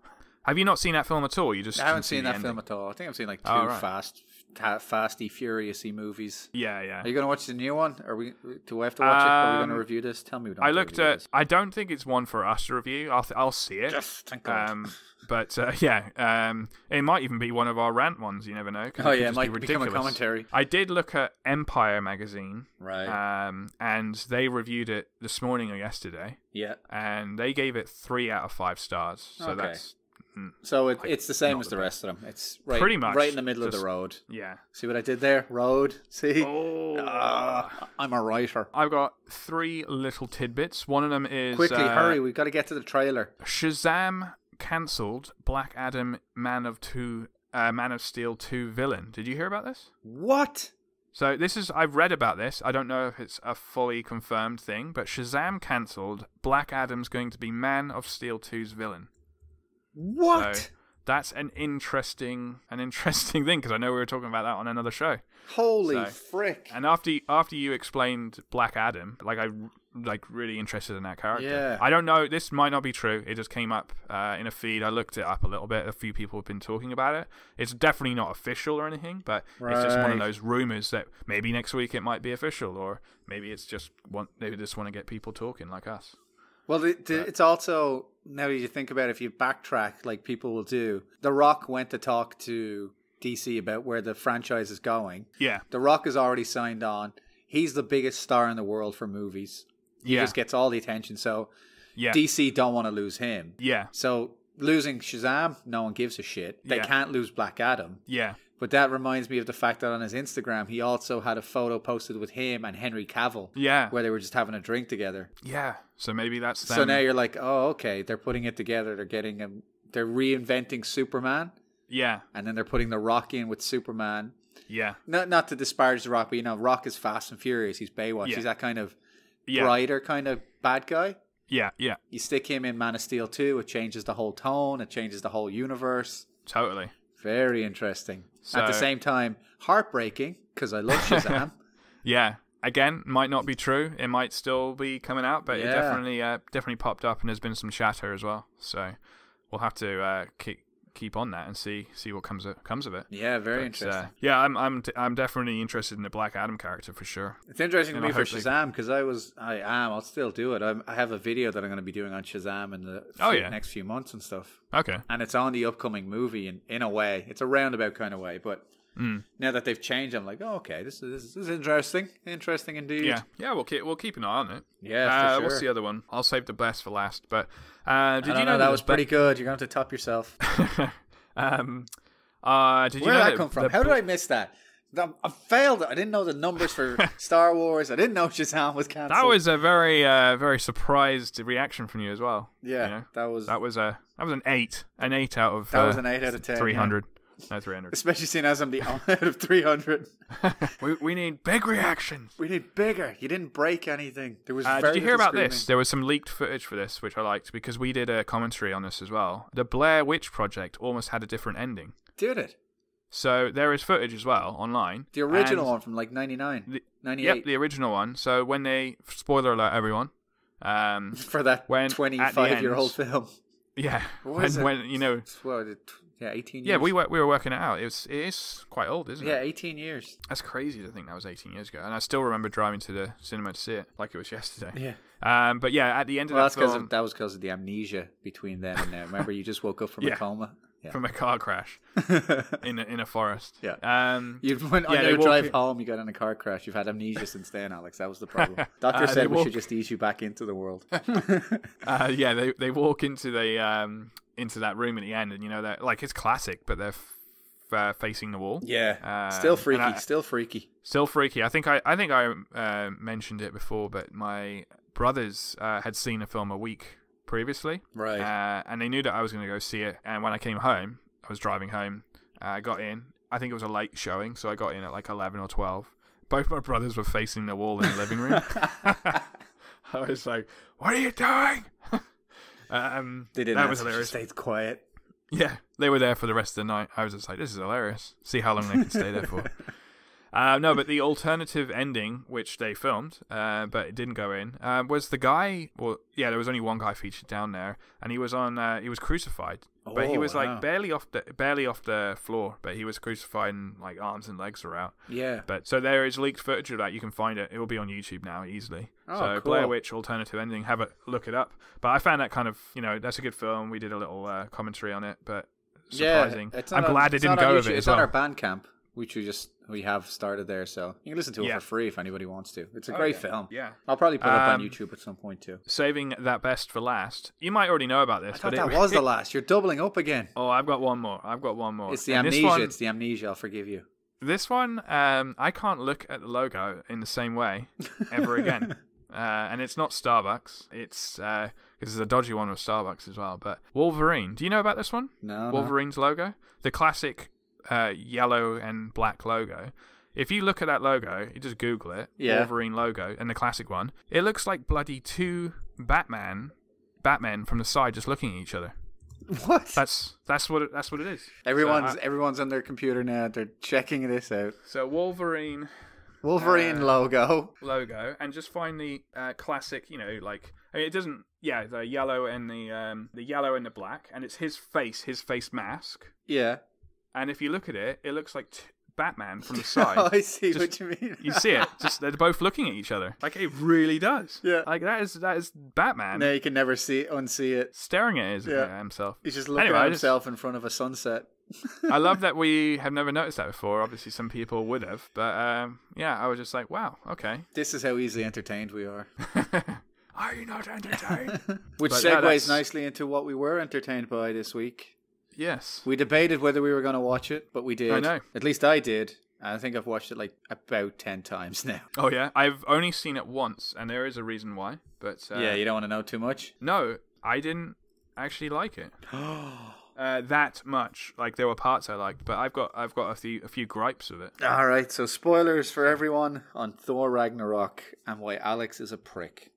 Have you not seen that film at all? I haven't seen that film at all. I think I've seen, like, two Fasty Furious-y movies. Yeah, yeah. Are you going to watch the new one? Do I have to watch it? Are we going to review this? Tell me. I don't think it's one for us to review. I'll see it. Yes, thank God. But it might even be one of our rant ones. You never know. Oh yeah, it might become a commentary. I did look at Empire magazine, right? And they reviewed it this morning or yesterday. Yeah, and they gave it 3 out of 5 stars. So that's. So it's the same as the rest of them. It's pretty much right in the middle of the road. Yeah. See what I did there? Road. See? Oh. I'm a writer. I've got 3 little tidbits. One of them is... Quickly, hurry. We've got to get to the trailer. Shazam cancelled Black Adam Man of Steel 2 villain. Did you hear about this? What? So I've read about this. I don't know if it's a fully confirmed thing, but Shazam cancelled. Black Adam's going to be Man of Steel 2's villain. What? So that's an interesting thing, because I know we were talking about that on another show. Holy frick! And after you explained Black Adam, like I'm really interested in that character. Yeah. I don't know. This might not be true. It just came up in a feed. I looked it up a little bit. A few people have been talking about it. It's definitely not official or anything, but it's just one of those rumors that maybe next week it might be official, or maybe it's just they just want to get people talking like us. Well, it's also, now that you think about it, if you backtrack like people will do, The Rock went to talk to DC about where the franchise is going. Yeah. The Rock is already signed on. He's the biggest star in the world for movies. He just gets all the attention. So DC don't want to lose him. Yeah. So losing Shazam, no one gives a shit. They can't lose Black Adam. Yeah. But that reminds me of the fact that on his Instagram, he also had a photo posted with him and Henry Cavill. Yeah. Where they were just having a drink together. Yeah. So maybe that's them. So now you're like, oh, okay. They're putting it together. They're reinventing Superman. Yeah. And then they're putting The Rock in with Superman. Yeah. Not to disparage The Rock, but Rock is Fast and Furious. He's Baywatch. He's that kind of brighter kind of bad guy. Yeah, yeah. You stick him in Man of Steel 2, it changes the whole tone. It changes the whole universe. Totally. Very interesting. So, at the same time, heartbreaking, because I love Shazam. Yeah. Again, might not be true. It might still be coming out, but it definitely popped up, and there's been some chatter as well. So we'll have to keep on that and see what comes of it. Yeah, very interesting. I'm definitely interested in the Black Adam character for sure. It's interesting to me for Shazam, because I'll still do it. I have a video that I'm going to be doing on Shazam in the next few months and stuff. Okay. And it's on the upcoming movie in a way. It's a roundabout kind of way, but now that they've changed, I'm like, oh, okay, this is interesting. Interesting indeed. Yeah. We'll keep an eye on it. Yeah, for sure. What's the other one? I'll save the best for last. But did you know that was pretty good? You're going to have to top yourself. Did you Where know did that come from? How did I miss that? I failed it. I didn't know the numbers for Star Wars. I didn't know Shazam was cancelled. That was a very surprised reaction from you as well. Yeah, you know? that was an 8 out of that was an 8 out of 10. 300. Yeah. No, 300. Especially seeing as I'm the out of 300. we need big reactions. We need bigger. You didn't break anything. There was. Did you hear about this? There was some leaked footage for this, which I liked because we did a commentary on this as well. The Blair Witch Project almost had a different ending. Did it? So there is footage as well online. The original one from like 99, 98. Yep, the original one. So when spoiler alert, everyone. For that 25-year-old film. Yeah. When you know. What, 18 years. Yeah, we were working it out. It is quite old, isn't it? Yeah, 18 years. That's crazy to think that was 18 years ago. And I still remember driving to the cinema to see it like it was yesterday. Yeah. But yeah, at the end of that film... that was because of the amnesia between then and now. Remember, you just woke up from a coma? Yeah. From a car crash in a forest. Yeah. On your drive home, you got in a car crash. You've had amnesia since then, Alex. That was the problem. Doctor said we should just ease you back into the world. They walk into that room at the end, and you know that like it's classic, but they're facing the wall. Yeah. Still freaky. Still freaky. I think I mentioned it before, but my brothers had seen a film a week previously, right? And they knew that I was going to go see it. And when I came home, I was driving home. I got in. I think it was a late showing, so I got in at like 11 or 12. Both my brothers were facing the wall in the living room. I was like, "What are you doing?" They didn't. That was hilarious. Stayed quiet. Yeah, they were there for the rest of the night. I was just like, "This is hilarious." See how long they can stay there for. No, but the alternative ending, which they filmed, but it didn't go in, was the guy. Well, yeah, there was only one guy featured down there, and he was he was crucified, but he was like barely off the floor, but he was crucified and like arms and legs were out. Yeah. But so there is leaked footage of that. You can find it. It will be on YouTube now easily. Oh, so cool. Blair Witch alternative ending. Have a look it up. But I found that kind of that's a good film. We did a little commentary on it, but surprising. Yeah, I'm glad it didn't go with it. It's on our Bandcamp, which we have started there, so you can listen to it for free if anybody wants to. It's a great film. Yeah, I'll probably put it up on YouTube at some point too. Saving that best for last. You might already know about this. I thought that was the last. You're doubling up again. Oh, I've got one more. It's the amnesia. It's the amnesia. I'll forgive you. This one, I can't look at the logo in the same way ever again. And it's not Starbucks. It's because there's a dodgy one with Starbucks as well. But Wolverine. Do you know about this one? No. Wolverine's logo, the classic yellow and black logo. If you look at that logo, you just Google it, Wolverine logo, and the classic one. It looks like bloody two Batmen from the side just looking at each other. What? That's what it is. Everyone's on their computer now. They're checking this out. So Wolverine logo, and just find the classic. It doesn't. Yeah, the yellow and the yellow and the black, and it's his face mask. Yeah. And if you look at it, it looks like Batman from the side. Oh, I see what you mean. You see it? Just they're both looking at each other. Like it really does. Yeah. Like that is Batman. No, you can never unsee it. Staring at himself. He's just looking at himself in front of a sunset. I love that we have never noticed that before. Obviously, some people would have, but I was just like, wow, okay. This is how easily entertained we are. Are you not entertained? Which segues nicely into what we were entertained by this week. Yes. We debated whether we were going to watch it, but we did. I know. At least I did. I think I've watched it like about 10 times now. Oh, yeah? I've only seen it once, and there is a reason why. But yeah, you don't want to know too much? No, I didn't actually like it. That much. Like, there were parts I liked, but I've got a few gripes with it. All right, so spoilers for everyone on Thor Ragnarok and why Alex is a prick.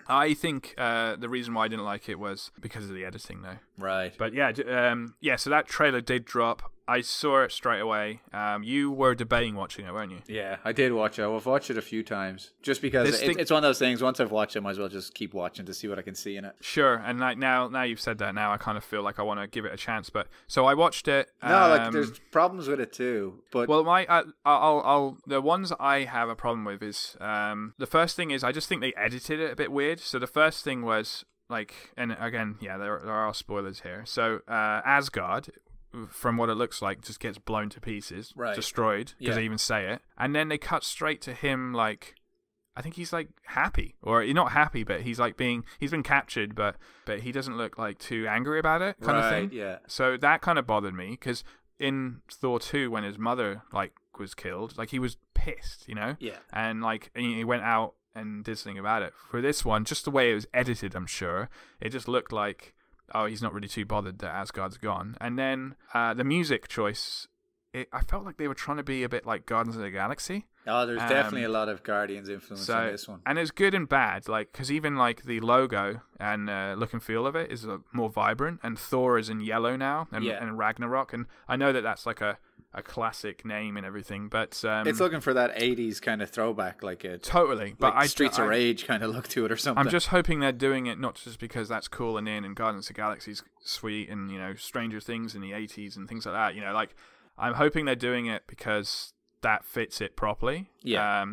I think the reason why I didn't like it was because of the editing, though. Right. But so that trailer did drop. I saw it straight away. You were debating watching it, weren't you? Yeah, I did watch it. I've watched it a few times. Just because it's one of those things, once I've watched it, I might as well just keep watching to see what I can see in it. Sure, and like now you've said that, now I kind of feel like I want to give it a chance. But so I watched it. No, there's problems with it too. But well, the ones I have a problem with is the first thing is I just think they edited it a bit weird. So the first thing was like, and again, yeah, there are spoilers here. So Asgard, from what it looks like, just gets blown to pieces, destroyed, because they even say it. And then they cut straight to him, like, I think he's like happy, or he's not happy, but he's like he's been captured, but he doesn't look like too angry about it, kind of thing. Yeah. So that kind of bothered me, because in Thor 2 when his mother like was killed, like he was pissed, you know? Yeah. And like he went out and did something about it. For this one, just the way it was edited, I'm sure, it just looked like, oh, he's not really too bothered that Asgard's gone. And then the music choice, I felt like they were trying to be a bit like Guardians of the Galaxy. Oh, there's definitely a lot of Guardians influence in this one. And it's good and bad, like, because even like the logo and look and feel of it is more vibrant, and Thor is in yellow now, and Ragnarok, and I know that that's like a classic name and everything, but it's looking for that 80s kind of throwback, like a totally, but like Streets of Rage kind of look to it or something. I'm just hoping they're doing it not just because that's cool and in, and Guardians of the Galaxy's sweet, and you know, Stranger Things in the 80s and things like that, you know, like I'm hoping they're doing it because that fits it properly. Yeah.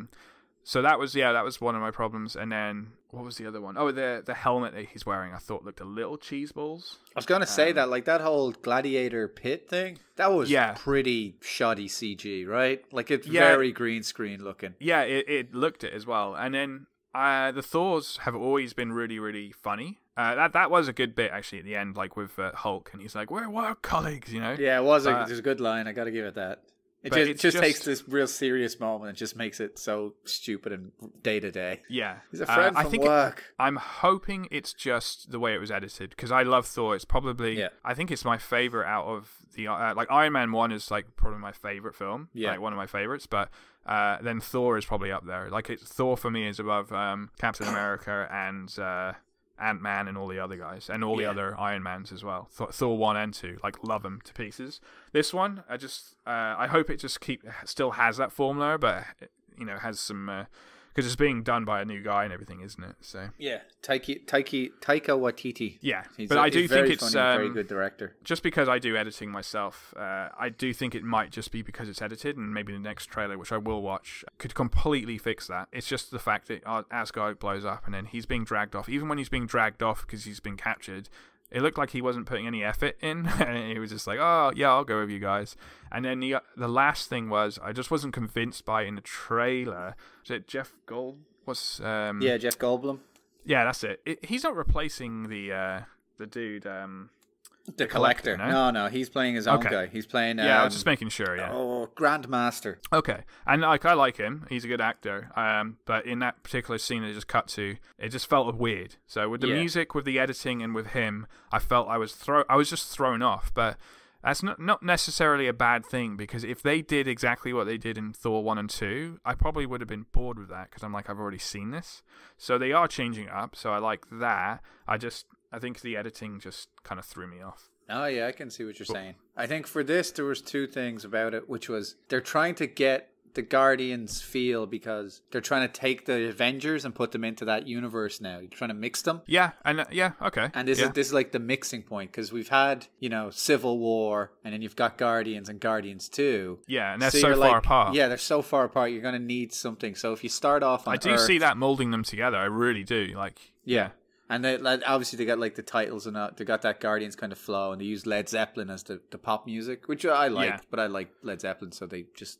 So that was one of my problems. And then what was the other one? Oh, the helmet that he's wearing I thought looked a little cheese balls. I was gonna say that, like, that whole gladiator pit thing, that was pretty shoddy CG, right? Like, it's very green screen looking. Yeah, it looked it as well. And then the Thors have always been really, really funny. That was a good bit actually at the end, like with Hulk, and he's like, "We're work colleagues," you know. Yeah, it was. There's a good line. I got to give it that. It just takes this real serious moment and just makes it so stupid and day to day. Yeah, he's a friend from work. I'm hoping it's just the way it was edited, because I love Thor. It's probably I think it's my favorite out of the like Iron Man 1 is like probably my favorite film. Yeah, like one of my favorites, but. Then Thor is probably up there. Like Thor for me is above Captain America and Ant-Man and all the other guys, and all the other Iron Mans as well. Thor 1 and 2, like, love them to pieces. This one, I hope it just still has that formula, but you know, has some because it's being done by a new guy and everything, isn't it? So yeah, Taika Waititi. Yeah, but I do think it's very good director. Just because I do editing myself, I do think it might just be because it's edited, and maybe the next trailer, which I will watch, could completely fix that. It's just the fact that Asgard blows up and then he's being dragged off. Even when he's being dragged off because he's been captured, it looked like he wasn't putting any effort in. And he was just like, oh, yeah, I'll go with you guys. And then the last thing was, I just wasn't convinced by in the trailer. Was it Jeff Gold? Yeah, Jeff Goldblum. Yeah, that's it. He's not replacing the dude... the collector. No, he's playing his own guy. He's playing... I was just making sure, Grandmaster. Okay. And I like him. He's a good actor. But in that particular scene they just cut to, it just felt weird. So with the music, with the editing, and with him, I felt I was just thrown off. But that's not necessarily a bad thing, because if they did exactly what they did in Thor 1 and 2, I probably would have been bored with that, because I'm like, I've already seen this. So they are changing it up, so I like that. I think the editing just kind of threw me off. Oh, yeah, I can see what you're saying. I think for this, there was two things about it, which was they're trying to get the Guardians feel, because they're trying to take the Avengers and put them into that universe now. You're trying to mix them. Yeah, and okay. And this is like the mixing point, because we've had, you know, Civil War, and then you've got Guardians and Guardians 2. Yeah, and they're so far apart. Yeah, they're so far apart. You're going to need something. So if you start off on Earth, see that molding them together. I really do. Yeah. And obviously they got like the titles and they got that Guardians kind of flow, and they use Led Zeppelin as the pop music, which I like, but I like Led Zeppelin, so they just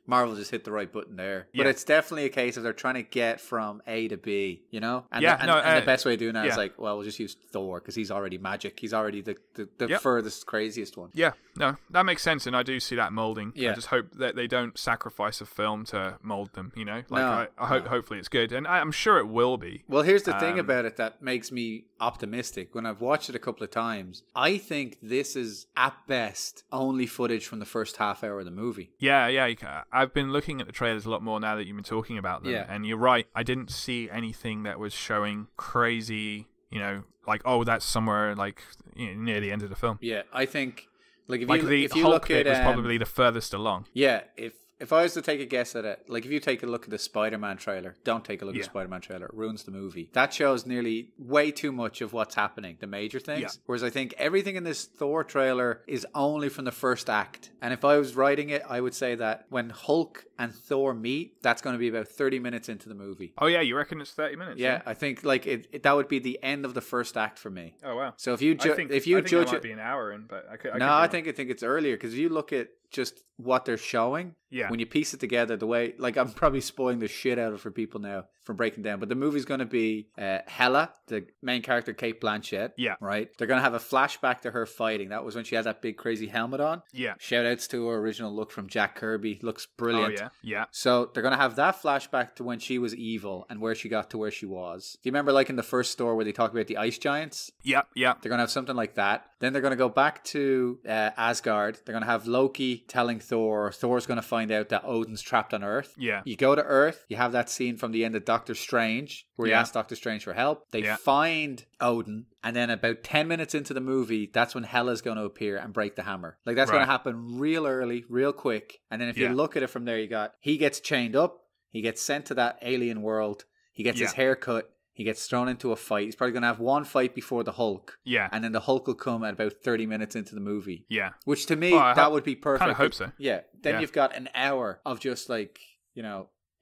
Marvel just hit the right button there. But it's definitely a case of they're trying to get from A to B, you know? And, and the best way of doing that is like, well, we'll just use Thor, because he's already magic. He's already the furthest, craziest one. Yeah, no, that makes sense, and I do see that molding. I just hope that they don't sacrifice a film to mold them, you know? Like, I hope, hopefully it's good, and I'm sure it will be. Well, here's the thing about it that makes me optimistic. When I've watched it a couple of times, I think this is, at best, only footage from the first half hour of the movie. Yeah, I've been looking at the trailers a lot more now that you've been talking about them, and you're right, I didn't see anything that was showing crazy, you know, like, oh, that's somewhere like, you know, near the end of the film. Yeah, I think if you Hulk look at was probably the furthest along. Yeah, if I was to take a guess at it, like if you take a look at the Spider-Man trailer, don't take a look at the Spider-Man trailer, it ruins the movie. That shows nearly way too much of what's happening, the major things. Yeah. Whereas I think everything in this Thor trailer is only from the first act. And if I was writing it, I would say that when Hulk and Thor meet, that's going to be about 30 minutes into the movie. Oh, yeah, you reckon it's 30 minutes? Yeah, I think like that would be the end of the first act for me. Oh, wow. So if you judge it might be an hour in, but I think it's earlier, because if you look at just what they're showing, when you piece it together, the way, like, I'm probably spoiling the shit out of it for people now from breaking down, but the movie's going to be Hela, the main character, Kate Blanchett. Yeah. Right? They're going to have a flashback to her fighting. That was when she had that big crazy helmet on. Yeah. Shout outs to her original look from Jack Kirby. Looks brilliant. Oh, yeah. So they're going to have that flashback to when she was evil and where she got to where she was. Do you remember, like, in the first store where they talk about the ice giants? Yeah. They're going to have something like that. Then they're going to go back to Asgard. They're going to have Loki telling Thor's going to find out that Odin's trapped on Earth. Yeah. You go to Earth, you have that scene from the end of Doctor Strange where he asks Doctor Strange for help. They find Odin, and then about 10 minutes into the movie, that's when Hela's going to appear and break the hammer. Like, that's going to happen real early, real quick. And then if you look at it from there, he gets chained up, he gets sent to that alien world, he gets his hair cut, he gets thrown into a fight. He's probably going to have one fight before the Hulk. Yeah. And then the Hulk will come at about 30 minutes into the movie. Yeah. Which to me, that would be perfect. I kind of hope so. Yeah. Then you've got an hour of just like,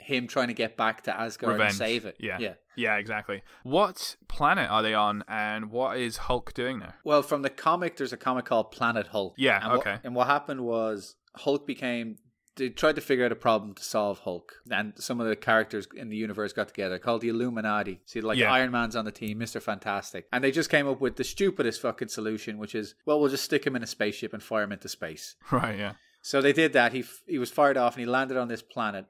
him trying to get back to Asgard and save it. Yeah, exactly. What planet are they on, and what is Hulk doing there? Well, from the comic, there's a comic called Planet Hulk. Yeah, okay. And what happened was Hulk they tried to figure out a problem to solve Hulk, and some of the characters in the universe got together, called the Illuminati. See, Iron Man's on the team, Mr. Fantastic, and they just came up with the stupidest fucking solution, which is, well, we'll just stick him in a spaceship and fire him into space. Right, yeah. So they did that. He was fired off, and he landed on this planet.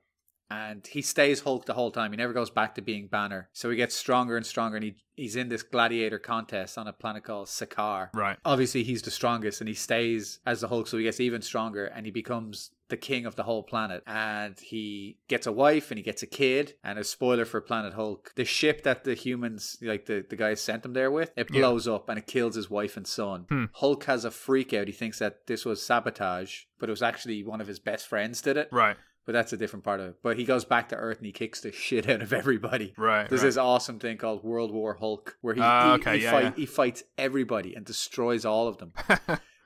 And he stays Hulk the whole time. He never goes back to being Banner. So he gets stronger and stronger, and he's in this gladiator contest on a planet called Sakaar. Right. Obviously, he's the strongest, and he stays as the Hulk, so he gets even stronger, and he becomes the king of the whole planet. And he gets a wife, and he gets a kid. And a spoiler for Planet Hulk, the ship that the humans, like the guys sent him there with, it blows up, and it kills his wife and son. Hulk has a freak out. He thinks that this was sabotage, but it was actually one of his best friends did it. Right. But that's a different part of it. But he goes back to Earth and he kicks the shit out of everybody. Right. There's this awesome thing called World War Hulk where he fights everybody and destroys all of them.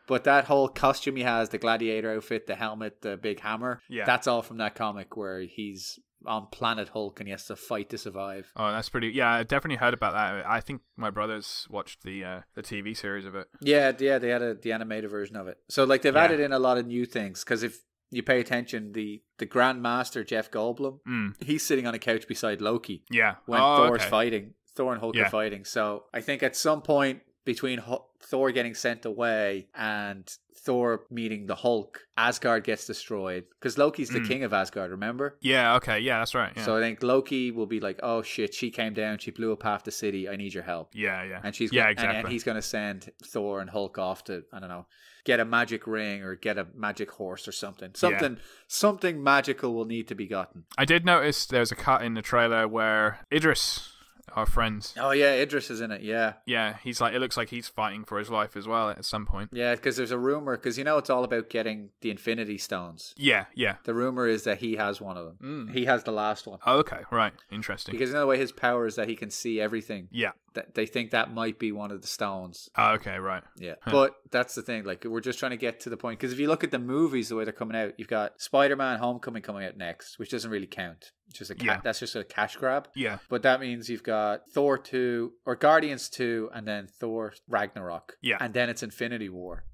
But that whole costume he has, the gladiator outfit, the helmet, the big hammer, that's all from that comic where he's on Planet Hulk and he has to fight to survive. Oh, that's pretty... Yeah, I definitely heard about that. I think my brothers watched the TV series of it. Yeah, they had the animated version of it. So like they've added in a lot of new things, because if you pay attention, the Grand Master Jeff Goldblum, he's sitting on a couch beside Loki. Yeah. When Thor's fighting. Thor and Hulk are fighting. So I think at some point between Thor getting sent away and Thor meeting the Hulk, Asgard gets destroyed. Because Loki's the king of Asgard, remember? Yeah, okay. Yeah, that's right. Yeah. So I think Loki will be like, oh shit, she came down, she blew up half the city, I need your help. Yeah. And exactly. And he's going to send Thor and Hulk off to, I don't know, get a magic ring or get a magic horse or something. Something magical will need to be gotten. I did notice there's a cut in the trailer where Idris, our friend. Oh yeah, Idris is in it. Yeah. Yeah, he's like, it looks like he's fighting for his life as well at some point. Yeah, because there's a rumor, because it's all about getting the Infinity Stones. Yeah. The rumor is that he has one of them. He has the last one. Oh, okay, right, interesting. Because the way his power is that he can see everything. Yeah. They think that might be one of the stones. Oh, okay, right. Yeah. But that's the thing, like, we're just trying to get to the point, because if you look at the movies, the way they're coming out, you've got Spider-Man Homecoming coming out next, which doesn't really count. It's just that's just a cash grab. Yeah. But that means you've got Thor 2 or Guardians 2 and then Thor Ragnarok. Yeah. And then it's Infinity War.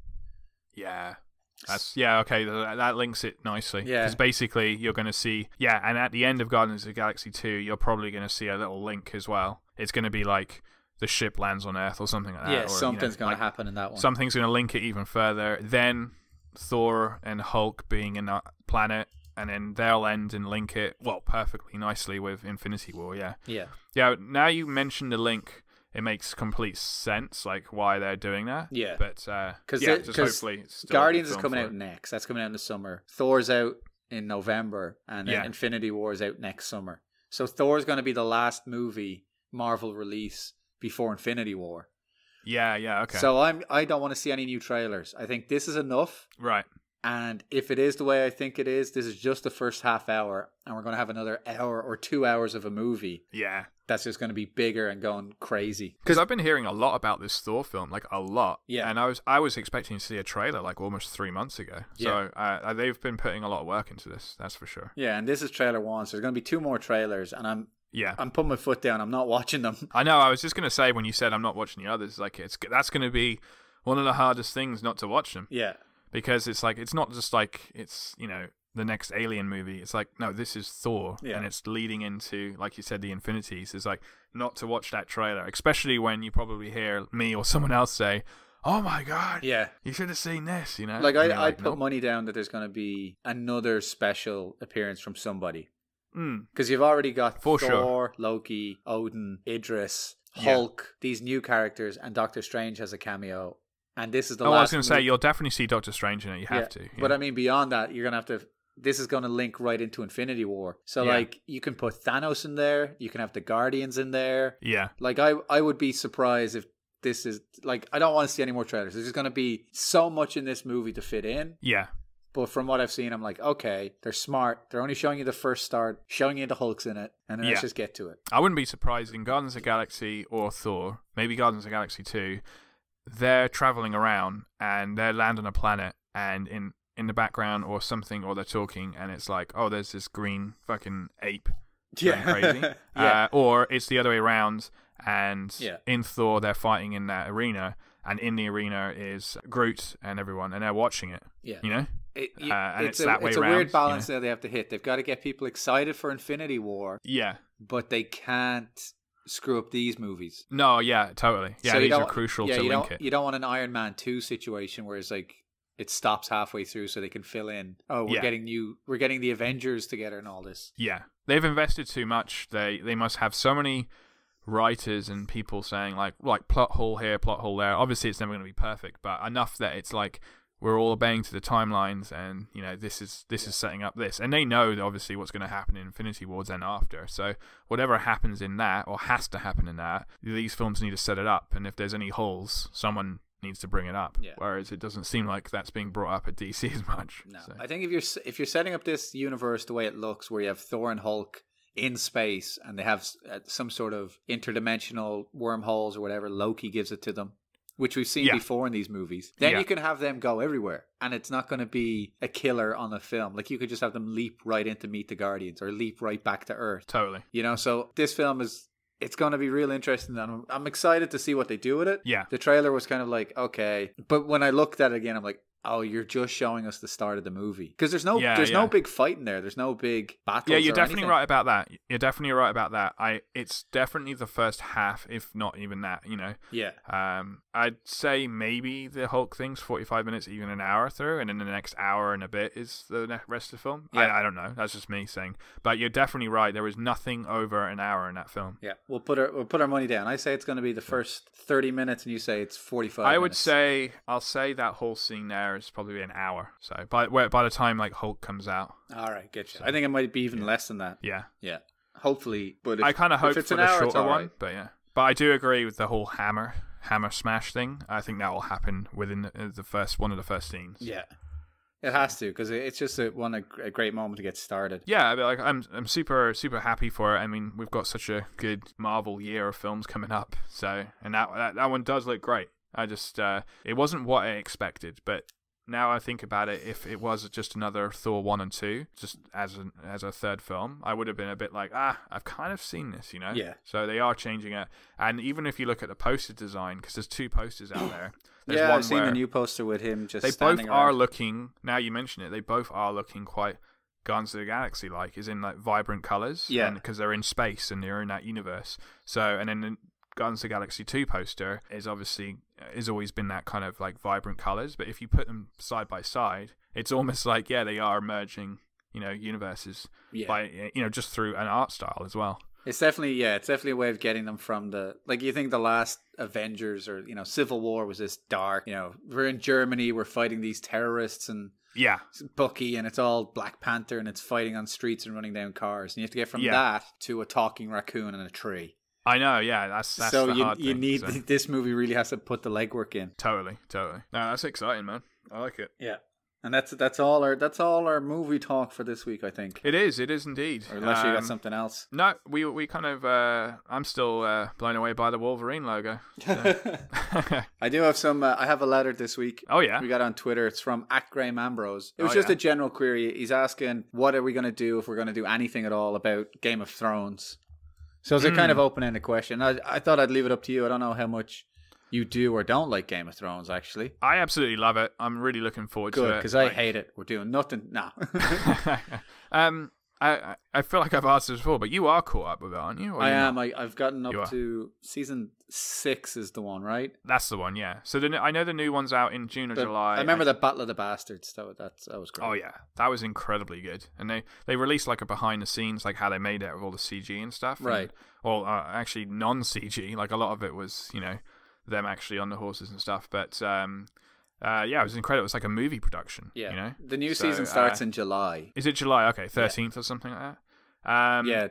Yeah. Okay, that links it nicely. Yeah. Because basically you're going to see, and at the end of Guardians of the Galaxy 2, you're probably going to see a little link as well. It's going to be like the ship lands on Earth or something like that. Yeah, or, something's going to happen in that one. Something's going to link it even further. Then Thor and Hulk being in that planet, and then they'll end and link it, perfectly nicely with Infinity War, Yeah, now you mentioned the link, it makes complete sense, like, why they're doing that. Yeah. But, just hopefully... Guardians is coming out next. That's coming out in the summer. Thor's out in November, and then Infinity War is out next summer. So Thor's going to be the last movie Marvel release before Infinity War. Yeah, okay. So I don't want to see any new trailers. I think this is enough. Right. And if it is the way I think it is, this is just the first half hour, and we're going to have another hour or 2 hours of a movie. Yeah. that's just going to be bigger and going crazy. Because I've been hearing a lot about this Thor film, like a lot. Yeah. And I was expecting to see a trailer like almost 3 months ago. So they've been putting a lot of work into this, that's for sure. Yeah, and this is trailer 1, so there's going to be 2 more trailers, and I'm putting my foot down. I'm not watching them. I know. I was just going to say when you said I'm not watching the others, like that's going to be one of the hardest things not to watch them. Yeah. Because it's like, it's not just like it's, the next Alien movie. It's like, no, this is Thor, and it's leading into, like you said, the Infinities. It's like not to watch that trailer, especially when you probably hear me or someone else say, "Oh my god, you should have seen this." Like I'd put money down that there's going to be another special appearance from somebody, because you've already got Thor, Loki, Odin, Idris, Hulk, these new characters, and Doctor Strange has a cameo. And this is the last. I was going to say, you'll definitely see Doctor Strange in it. You have to. Yeah. But I mean, beyond that, you're going to have to. This is going to link right into Infinity War. So, like, you can put Thanos in there. You can have the Guardians in there. Yeah. Like, I would be surprised if this is... Like, I don't want to see any more trailers. There's going to be so much in this movie to fit in. Yeah. But from what I've seen, I'm like, okay, they're smart. They're only showing you the first start, showing you the Hulks in it, and then let's just get to it. I wouldn't be surprised in Guardians of the Galaxy or Thor, maybe Guardians of the Galaxy 2, they're traveling around and they land on a planet, and in the background or something, or they're talking, and it's like, oh, there's this green fucking ape going crazy. Or it's the other way around, and in Thor they're fighting in that arena, and in the arena is Groot and everyone, and they're watching it. And it's that way around. It's a weird balance that they have to hit. They've got to get people excited for Infinity War. Yeah. But they can't screw up these movies. No, totally. Yeah, so these are crucial to link it. You don't want an Iron Man 2 situation where it's like it stops halfway through so they can fill in. Oh, we're getting the Avengers together and all this. Yeah. They've invested too much. They must have so many writers and people saying like plot hole here, plot hole there. Obviously it's never going to be perfect, but enough that it's like we're all obeying to the timelines, and this is setting up this, and they know obviously what's going to happen in Infinity Wars and after. So whatever happens in that, or has to happen in that, these films need to set it up, and if there's any holes, someone needs to bring it up. Whereas it doesn't seem like that's being brought up at DC as much. No, so. I think if you're setting up this universe the way it looks, where you have Thor and Hulk in space, and they have some sort of interdimensional wormholes or whatever, Loki gives it to them, which we've seen before in these movies, then you can have them go everywhere, and it's not going to be a killer on the film. Like, you could just have them leap right in to meet the Guardians, or leap right back to Earth. Totally. So this film it's going to be real interesting, and I'm excited to see what they do with it. Yeah. The trailer was kind of like, okay. But when I looked at it again, I'm like, oh, you're just showing us the start of the movie. Because there's no big fight in there. There's no big battles. Yeah, you're definitely right about that. You're definitely right about that. It's definitely the first half, if not even that, Yeah. I'd say maybe the Hulk thing's 45 minutes, even an hour through, and then the next hour and a bit is the rest of the film. Yeah. I don't know. That's just me saying. But you're definitely right. There is nothing over an hour in that film. Yeah. We'll put our money down. I say it's going to be the first 30 minutes, and you say it's 45 minutes. I would say, I'll say that whole scene there is probably an hour. So by the time like Hulk comes out. All right, get you. So, I think it might be even less than that. Yeah. Yeah. Hopefully, but I kind of hope for the shorter one, but yeah. But I do agree with the whole hammer smash thing. I think that will happen within one of the first scenes. Yeah. It has to, because it's just a great moment to get started. Yeah, but I'm super super happy for it. I mean, we've got such a good Marvel year of films coming up, so and that one does look great. I just it wasn't what I expected, but now I think about it, if it was just another Thor 1 and 2, just as a third film, I would have been a bit like, I've kind of seen this, Yeah. So they are changing it, and even if you look at the poster design, because there's 2 posters out there. Yeah, I've seen the new poster with him just standing around. Are looking, now you mention it, they both are looking quite Guardians of the Galaxy like, is in like vibrant colours. Yeah. Because they're in space and they're in that universe. So, and then the Guardians of the Galaxy 2 poster is always been that kind of like vibrant colours. But if you put them side by side, it's almost like, they are merging, universes by, just through an art style as well. It's definitely a way of getting them from you think the last Avengers or, Civil War was this dark, we're in Germany, we're fighting these terrorists and Bucky, and it's all Black Panther, and it's fighting on streets and running down cars. And you have to get from that to a talking raccoon in a tree. I know, yeah, that's so the hard you thing, need this movie really has to put the legwork in. Totally. No, that's exciting, man. I like it. Yeah. And that's all our movie talk for this week, I think. It is indeed. Or unless you got something else. No, we kind of I'm still blown away by the Wolverine logo. So. I do have some. I have a letter this week. Oh yeah, we got on Twitter. It's from @GrahamAmbrose. It was just a general query. He's asking, what are we going to do if we're going to do anything at all about Game of Thrones? So it's a kind of open-ended question. I thought I'd leave it up to you. I don't know how much you do or don't like Game of Thrones, actually. I absolutely love it. I'm really looking forward to it. Good, because I hate it. We're doing nothing. Nah. I feel like I've asked this before, but you are caught up with it, aren't you? I am. I've gotten up to season 6 is the one, right? That's the one, yeah. So I know the new one's out in June or July. I remember the Battle of the Bastards. That was great. Oh yeah, that was incredibly good. And they released like a behind the scenes, like how they made it with all the CG and stuff. Right. Actually non-CG. Like a lot of it was, them actually on the horses and stuff. But it was incredible. It's like a movie production. Yeah. The new season starts in July. Is it July? Okay, 13th or something like that.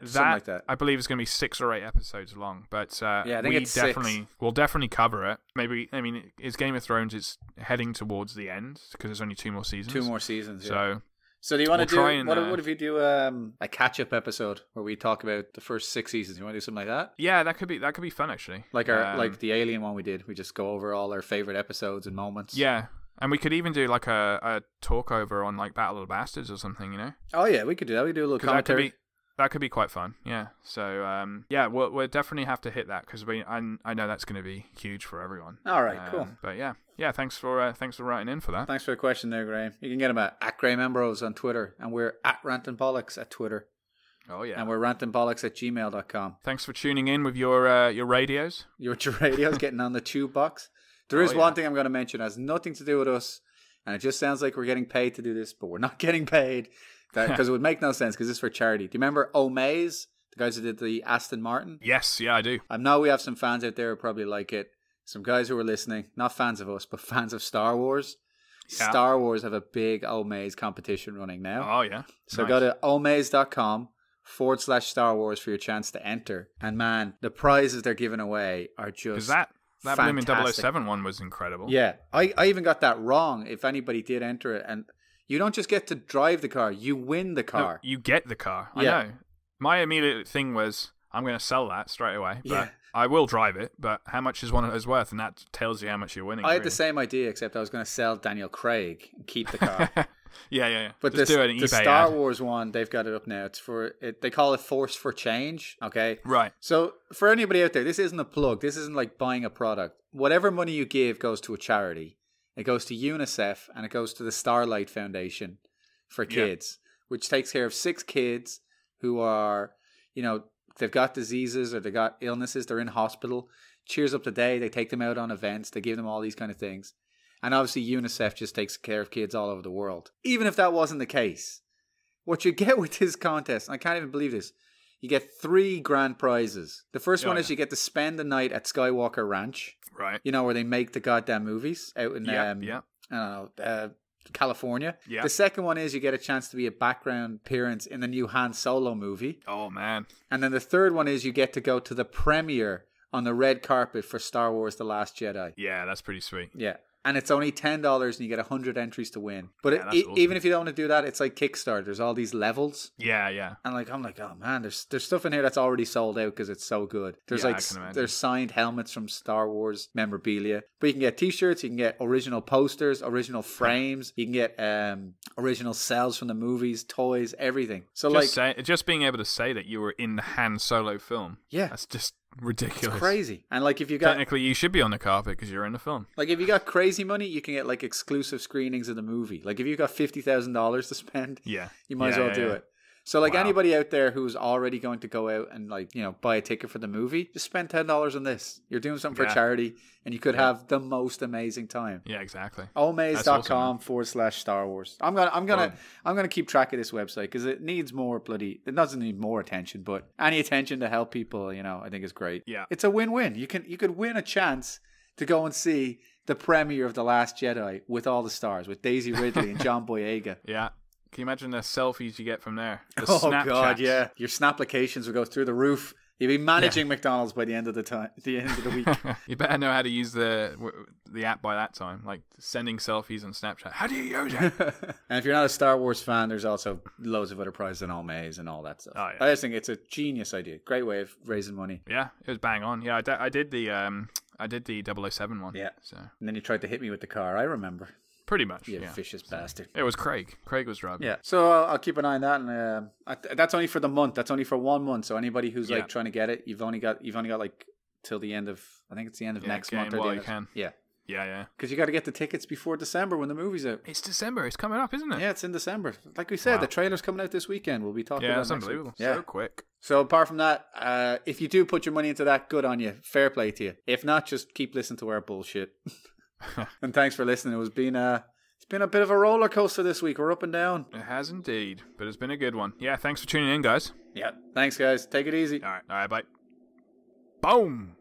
Something like that. I believe it's going to be 6 or 8 episodes long. But I think we'll definitely cover it. It's Game of Thrones is heading towards the end because there's only 2 more seasons. 2 more seasons. Yeah. So do you want to do what if you do a catch-up episode where we talk about the first 6 seasons? You want to do something like that? Yeah, that could be fun actually. Like like the Alien one we did. We just go over all our favorite episodes and moments. Yeah, and we could even do like a talk over on like Battle of the Bastards or something. Oh yeah, we could do that. We do a little commentary. That could be quite fun. Yeah. So we'll definitely have to hit that because I know that's going to be huge for everyone. All right, cool. But yeah. Thanks for writing in for that. Thanks for the question there, Graham. You can get him at @GrahamAmbrose on Twitter, and we're @Rant Bollox at Twitter. Oh yeah. And we're rantandbollox@gmail.com. Thanks for tuning in with your radios. Your radios getting on the tube box. There is one thing I'm going to mention. It has nothing to do with us, and it just sounds like we're getting paid to do this, but we're not getting paid. Because it would make no sense, because this is for charity. Do you remember Omaze, the guys who did the Aston Martin? Yes, yeah, I do. I know we have some fans out there who probably like it. Some guys who are listening, not fans of us, but fans of Star Wars. Yeah. Star Wars have a big Omaze competition running now. Oh, yeah. So go to omaze.com/Star Wars for your chance to enter. And man, the prizes they're giving away are just that Blooming 007 one was incredible. Yeah, I even got that wrong, if anybody did enter it. And you don't just get to drive the car, you win the car. No, you get the car. I know. My immediate thing was, I'm going to sell that straight away. But I will drive it, but how much is one of those worth? And that tells you how much you're winning. I had the same idea, except I was going to sell Daniel Craig and keep the car. Yeah. But the Star Wars one, they've got it up now. It's they call it Force for Change. Okay. Right. So for anybody out there, this isn't a plug. This isn't like buying a product. Whatever money you give goes to a charity. It goes to UNICEF and it goes to the Starlight Foundation for kids, which takes care of 6 kids who are, they've got diseases or they got illnesses. They're in hospital. Cheers Up Today. They take them out on events. They give them all these kind of things. And obviously UNICEF just takes care of kids all over the world. Even if that wasn't the case, what you get with this contest, and I can't even believe this, you get 3 grand prizes. The first one is you get to spend the night at Skywalker Ranch. Right. Where they make the goddamn movies out in I don't know, California. Yeah. The second one is you get a chance to be a background appearance in the new Han Solo movie. Oh, man. And then the third one is you get to go to the premiere on the red carpet for Star Wars The Last Jedi. Yeah, that's pretty sweet. Yeah. And it's only $10 and you get 100 entries to win. But awesome. Even if you don't want to do that, it's like Kickstarter. There's all these levels. Yeah. And I'm like, oh man, there's stuff in here that's already sold out because it's so good. There's there's signed helmets from Star Wars memorabilia. But you can get t-shirts, you can get original posters, original frames, you can get original cells from the movies, toys, everything. So just being able to say that you were in the Han Solo film. Yeah. That's just ridiculous. It's crazy. And if you got technically you should be on the carpet because you're in the film. If you got crazy money, you can get exclusive screenings of the movie. If you got $50,000 to spend, you might as well do it. So anybody out there who's already going to go out and buy a ticket for the movie, just spend $10 on this. You're doing something for charity and you could have the most amazing time. Yeah, exactly. Omaze.com/Star Wars. I'm gonna keep track of this website because it needs more it doesn't need more attention, but any attention to help people, I think is great. Yeah. It's a win-win. You could win a chance to go and see the premiere of The Last Jedi with all the stars, with Daisy Ridley and John Boyega. Yeah. Can you imagine the selfies you get from there? God, yeah. Your Snapplications will go through the roof. You'll be managing McDonald's by the end of the week. You better know how to use the app by that time, like sending selfies on Snapchat. How do you use it? And if you're not a Star Wars fan, there's also loads of other prizes on Omaze and all that stuff. Oh, yeah. I just think it's a genius idea. Great way of raising money. Yeah, it was bang on. Yeah, I did the 007 one. Yeah. So. And then you tried to hit me with the car. I remember. Pretty much. You yeah. vicious bastard. It was Craig. Craig was driving. Yeah. So I'll keep an eye on that, and that's only for the month. That's only for 1 month. So anybody who's like trying to get it, you've only got like till the end of, I think it's the end of next month. While you can. Yeah. Yeah. Because you got to get the tickets before December when the movie's out. It's December. It's coming up, isn't it? Yeah, it's in December. Like we said, the trailer's coming out this weekend. We'll be talking about it. Yeah, it's unbelievable. Yeah. So quick. So apart from that, if you do put your money into that, good on you. Fair play to you. If not, just keep listening to our bullshit. And thanks for listening. It's been a bit of a roller coaster this week. We're up and down. It has indeed, but it's been a good one. Yeah, thanks for tuning in, guys. Yeah, thanks, guys. Take it easy. All right, bye. Boom.